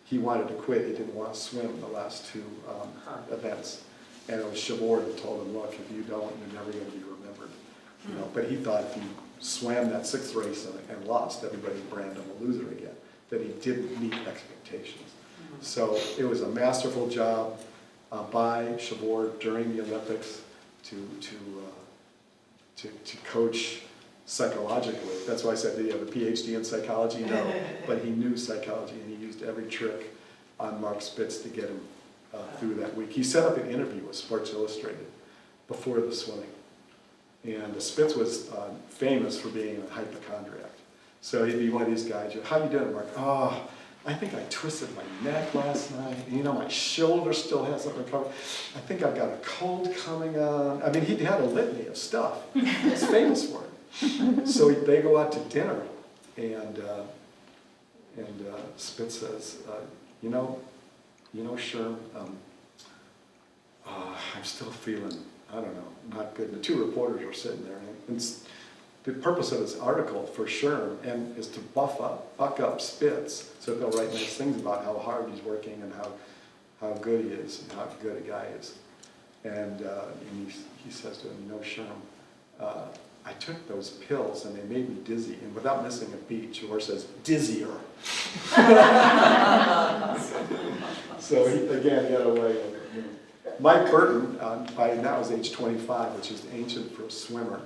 H: he wanted to quit. He didn't want to swim the last 2 events. And it was Shavor that told him, look, if you don't, you're never going to be remembered. You know, but he thought if he swam that 6th race and lost, everybody would brand him a loser again, that he didn't meet expectations. So it was a masterful job by Shavor during the Olympics to coach psychologically. That's why I said, did he have a PhD in psychology? No, but he knew psychology, and he used every trick on Mark Spitz to get him through that week. He set up an interview with Sports Illustrated before the swimming, and Spitz was famous for being a hypochondriac. So he'd be one of these guys, how you doing, Mark? Oh, I think I twisted my neck last night. You know, my shoulder still hasn't recovered. I think I've got a cold coming on. I mean, he had a litany of stuff. He's famous for it. So they go out to dinner, and Spitz says, you know, Sherm, I'm still feeling, I don't know, not good. And the 2 reporters are sitting there, and the purpose of this article for Sherm is to buck up Spitz, so they'll write nice things about how hard he's working and how good he is and how good a guy is. And he says to him, you know, Sherm, I took those pills and they made me dizzy, and without missing a beat, Shavor says, dizzier. So he had a way of, you know. Mike Burton, by now is age 25, which is ancient for a swimmer,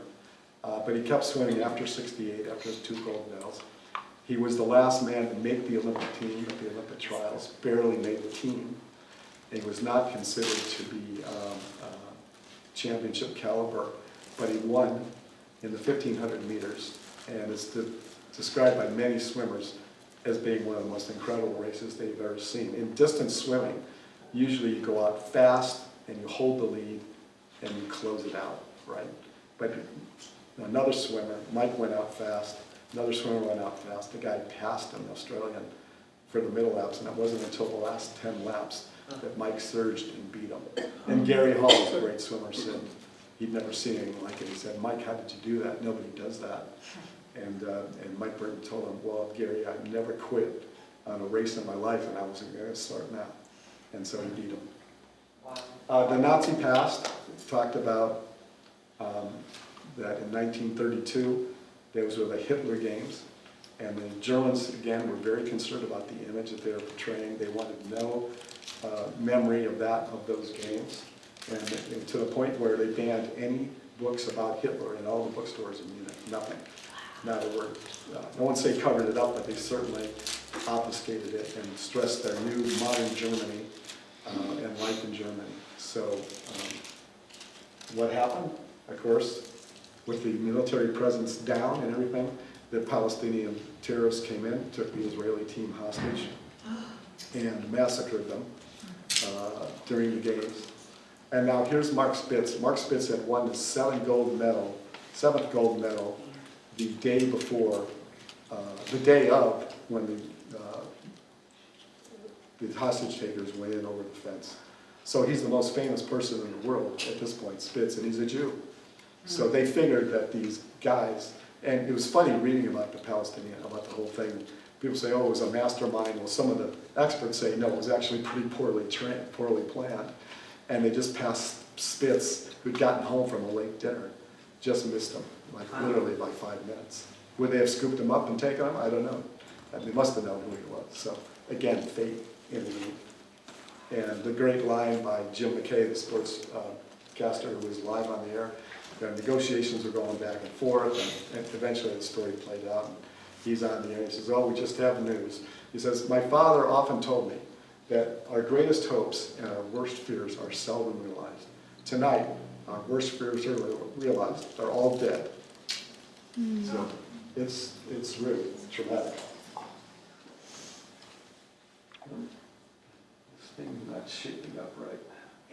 H: but he kept swimming after 68, after his 2 gold medals. He was the last man to make the Olympic team at the Olympic trials, barely made the team. He was not considered to be championship caliber, but he won in the 1500 meters, and it's described by many swimmers as being one of the most incredible races they've ever seen. In distance swimming, usually you go out fast and you hold the lead and you close it out, right? But another swimmer, Mike went out fast, another swimmer went out fast, the guy passed him, the Australian, for the middle laps, and it wasn't until the last 10 laps that Mike surged and beat him. And Gary Hall was a great swimmer, said he'd never seen anything like it. He said, Mike, how did you do that? Nobody does that. And Mike Burton told him, well, Gary, I've never quit on a race in my life, and I wasn't going to start now. And so he beat him. Wow. The Nazi past talked about that in 1932, those were the Hitler Games, and the Germans, again, were very concerned about the image that they were portraying. They wanted no memory of those games, and to the point where they banned any books about Hitler in all the bookstores in Munich. Nothing, not a word. No one say covered it up, but they certainly obfuscated it and stressed their new modern Germany and life in Germany. So what happened? Of course, with the military presence down and everything, the Palestinian terrorists came in, took the Israeli team hostage, and massacred them during the games. And now here's Mark Spitz. Mark Spitz had won the 7th gold medal the day before, the day of when the hostage takers went in over the fence. So he's the most famous person in the world at this point, Spitz, and he's a Jew. So they figured that these guys, and it was funny reading about the Palestinian, about the whole thing. People say, oh, it was a mastermind. Well, some of the experts say, no, it was actually pretty poorly planned. And they just passed Spitz, who'd gotten home from a late dinner, just missed him, like literally by 5 minutes. Would they have scooped him up and taken him? I don't know. They must have known who he was. So again, fate in the lead. And the great line by Jim McKay, the sports caster who was live on the air, the negotiations were going back and forth, and eventually the story played out. And he's on the air, he says, oh, we just have news. He says, my father often told me that our greatest hopes and our worst fears are seldom realized. Tonight, our worst fears are realized. They're all dead. So it's really traumatic. This thing's not shaping up right.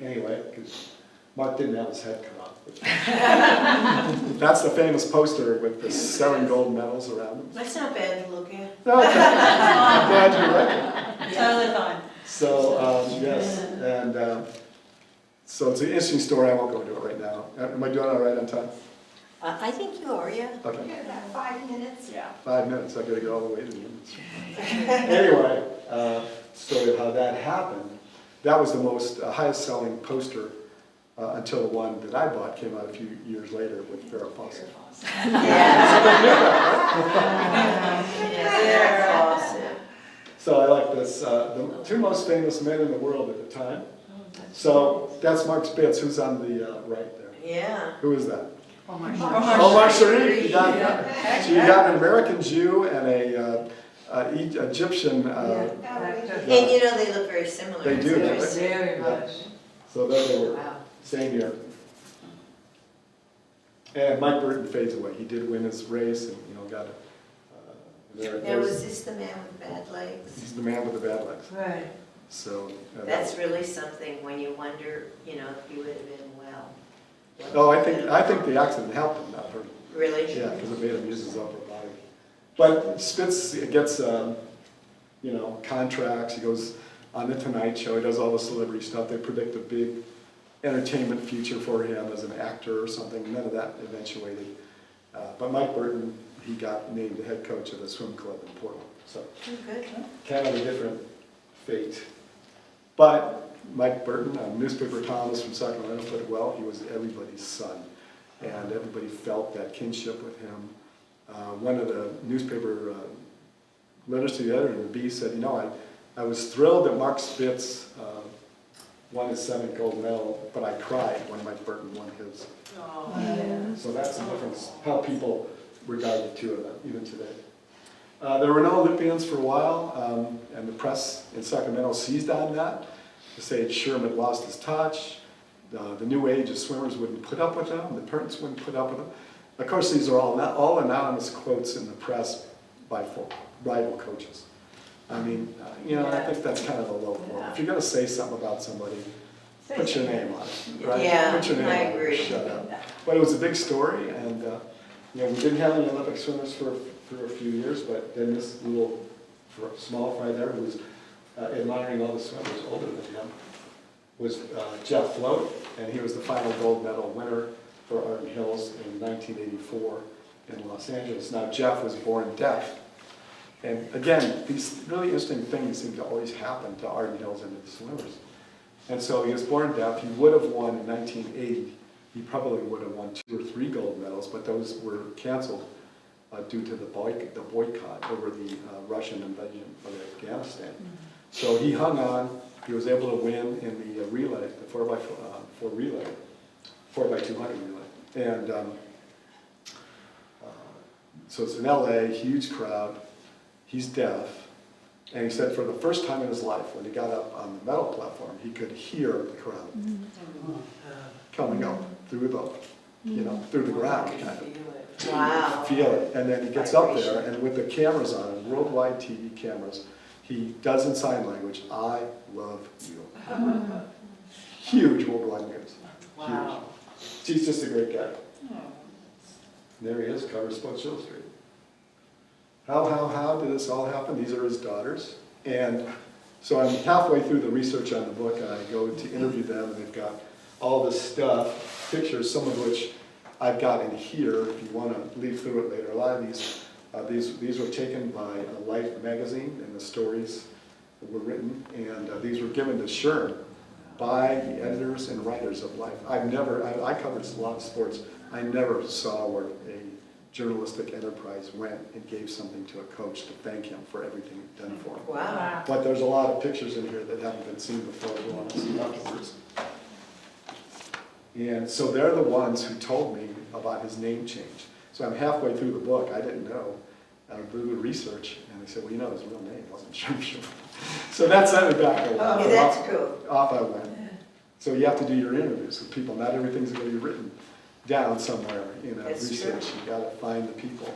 H: Anyway, Mark didn't have his head cut off. That's the famous poster with the 7 gold medals around him.
D: That's not bad to look at.
H: Okay. I'm glad you're right.
G: Totally fine.
H: So, yes, and so it's an interesting story. I won't go into it right now. Am I doing all right on time?
D: I think you are, yeah.
B: We
H: Okay,
B: got about 5 minutes.
E: Yeah.
H: 5 minutes. I gotta get all the way to the end. Anyway, story of how that happened. That was the most highest selling poster until the one that I bought came out a few years later with Farrah Fawcett.
D: They're awesome.
H: So I like this, the 2 most famous men in the world at the time. So that's Mark Spitz, who's on the right there.
D: Yeah.
H: Who is that?
E: Omar
H: Omar Sharif. You got that. So you got an American Jew and a Egyptian.
D: And you know, they look very similar.
H: They do,
D: Very
H: don't they?
D: similar.
E: Very much.
H: So there they were,
E: Wow.
H: same year. And Mike Burton fades away. He did win his race and, got it.
D: Now, was this the man with bad legs?
H: He's the man with the bad legs.
D: Right.
H: So.
D: That's really something when you wonder, if he would have been well.
H: Oh, I think the accident helped him, not hurt him.
D: Really?
H: Yeah, because it made him use his upper body. But Spitz gets, contracts. He goes on the Tonight Show. He does all the celebrity stuff. They predict a big entertainment future for him as an actor or something. None of that eventuated. But Mike Burton, he got named the head coach of the swim club in Portland. So
D: Oh, good.
H: kind of a different fate. But Mike Burton, a newspaper columnist from Sacramento, put it well. He was everybody's son, and everybody felt that kinship with him. One of the newspaper letters to the editor in the Bee said, I was thrilled that Mark Spitz won his 7th gold medal, but I cried when Mike Burton won his. So that's the difference, how people regard the two of them, even today. There were no Olympians for a while, and the press in Sacramento seized on that to say Sherman lost his touch. The new age of swimmers wouldn't put up with them. The parents wouldn't put up with them. Of course, these are all anonymous quotes in the press by rival coaches. I mean, I think that's kind of a low blow. If you're going to say something about somebody, put your name on it, right?
D: Yeah,
H: Put your name
D: I
H: on it,
D: agree.
H: shut up. But it was a big story, and we didn't have any Olympic swimmers for a few years, but then this little small fry there who was admiring all the swimmers older than him was Jeff Float, and he was the final gold medal winner for Arden Hills in 1984 in Los Angeles. Now, Jeff was born deaf. And again, these really interesting things seem to always happen to Arden Hills and to the swimmers. And so he was born deaf. He would have won in 1980. He probably would have won 2 or 3 gold medals, but those were canceled due to the boycott over the Russian invasion of Afghanistan. So he hung on. He was able to win in the relay, the 4x4 relay, 4x200 relay. And so it's in LA, huge crowd. He's deaf. And he said for the first time in his life, when he got up on the medal platform, he could hear the crowd coming up through the, through the ground, kind of.
D: Wow.
H: Feel it. And then he gets up there, and with the cameras on him, worldwide TV cameras, he does in sign language, I love you. Huge worldwide news.
E: Wow.
H: Huge. He's just a great guy. And there he is, cover of Sports Illustrated. How did this all happen? These are his daughters. And so I'm halfway through the research on the book, and I go to interview them, and they've got all this stuff, pictures, some of which I've got in here, if you want to leaf through it later. A lot of these were taken by Life magazine, and the stories that were written, and these were given to Sherm by the editors and writers of Life. I covered a lot of sports. I never saw where a journalistic enterprise went and gave something to a coach to thank him for everything he'd done for him.
D: Wow.
H: But there's a lot of pictures in here that haven't been seen before, we want to see afterwards. And so they're the ones who told me about his name change. So I'm halfway through the book, I didn't know. I did the research, and they said, well, his real name wasn't Sherm. So that sent me back a lot.
D: Yeah, that's cool.
H: Off I went. So you have to do your interviews with people. Not everything's going to be written down somewhere in a
D: That's
H: research.
D: true.
H: You got to find the people.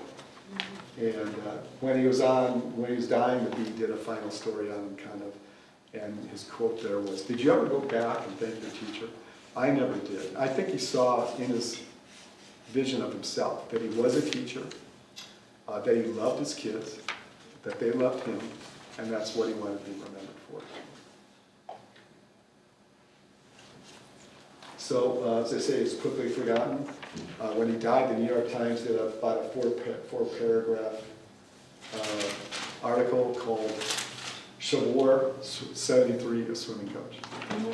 H: And when he was dying, the Bee did a final story on him, kind of, and his quote there was, "Did you ever go back and thank your teacher?" I never did. I think he saw in his vision of himself that he was a teacher, that he loved his kids, that they loved him, and that's what he wanted to be remembered for. So, as I say, it's quickly forgotten. When he died, the New York Times did about a four-paragraph article called "Shavor 73, a swimming coach."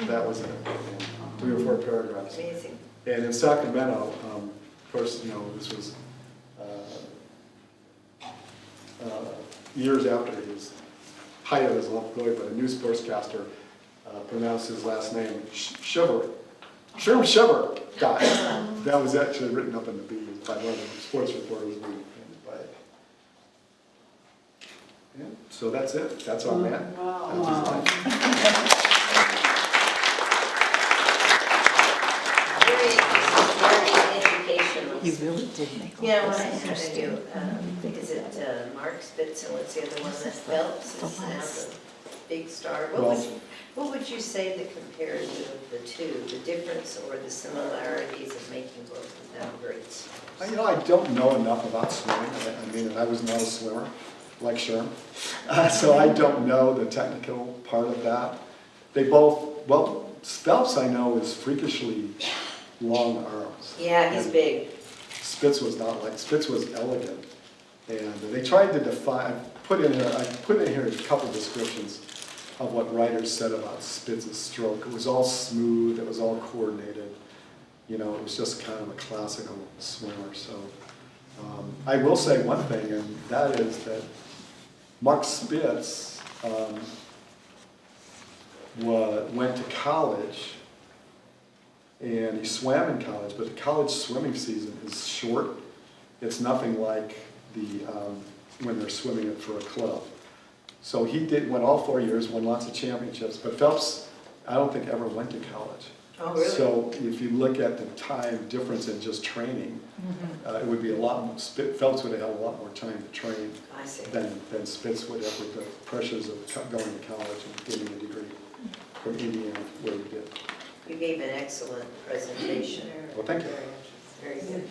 H: That was it, and 3 or 4 paragraphs.
D: Amazing.
H: And in Sacramento, of course, you know, this was years after his height of his glory, but a news sportscaster pronounced his last name Shiver. Sherm Shiver died. That was actually written up in the Bee by one of the sports reporters. Yeah, so that's it. That's our man. That's his life.
D: Very educational.
G: You really did make all
D: Yeah,
G: this
D: when I
G: interesting.
D: is it Mark Spitz and what's the other one that Phelps is now the big star? What would you say the comparison of the two, the difference or the similarities of making both of them greats?
H: You know, I don't know enough about swimming. I mean, and I was not a swimmer like Sherm. So I don't know the technical part of that. They both, well, Phelps I know is freakishly long arms.
D: Yeah, he's
H: And
D: big.
H: Spitz was not like, Spitz was elegant. And they tried to define, I put in here a couple descriptions of what writers said about Spitz's stroke. It was all smooth, it was all coordinated. You know, it was just kind of a classical swimmer. So I will say one thing, and that is that Mark Spitz went to college, and he swam in college, but the college swimming season is short. It's nothing like when they're swimming it for a club. So he went all 4 years, won lots of championships, but Phelps, I don't think ever went to college.
D: Oh, really?
H: So if you look at the time difference in just training, it would be a lot more, Phelps would have had a lot more time to train
D: I see.
H: than Spitz would have with the pressures of going to college and getting a degree from Indiana where he did.
D: You gave an excellent presentation.
H: Well, thank you.
D: Very good.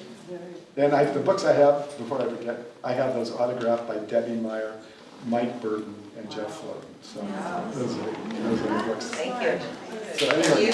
H: And the books I have, before I forget, I have those autographed by Debbie Meyer, Mike Burton, and Jeff Float. So those are the books.
D: Thank you.
H: So anyway,
D: You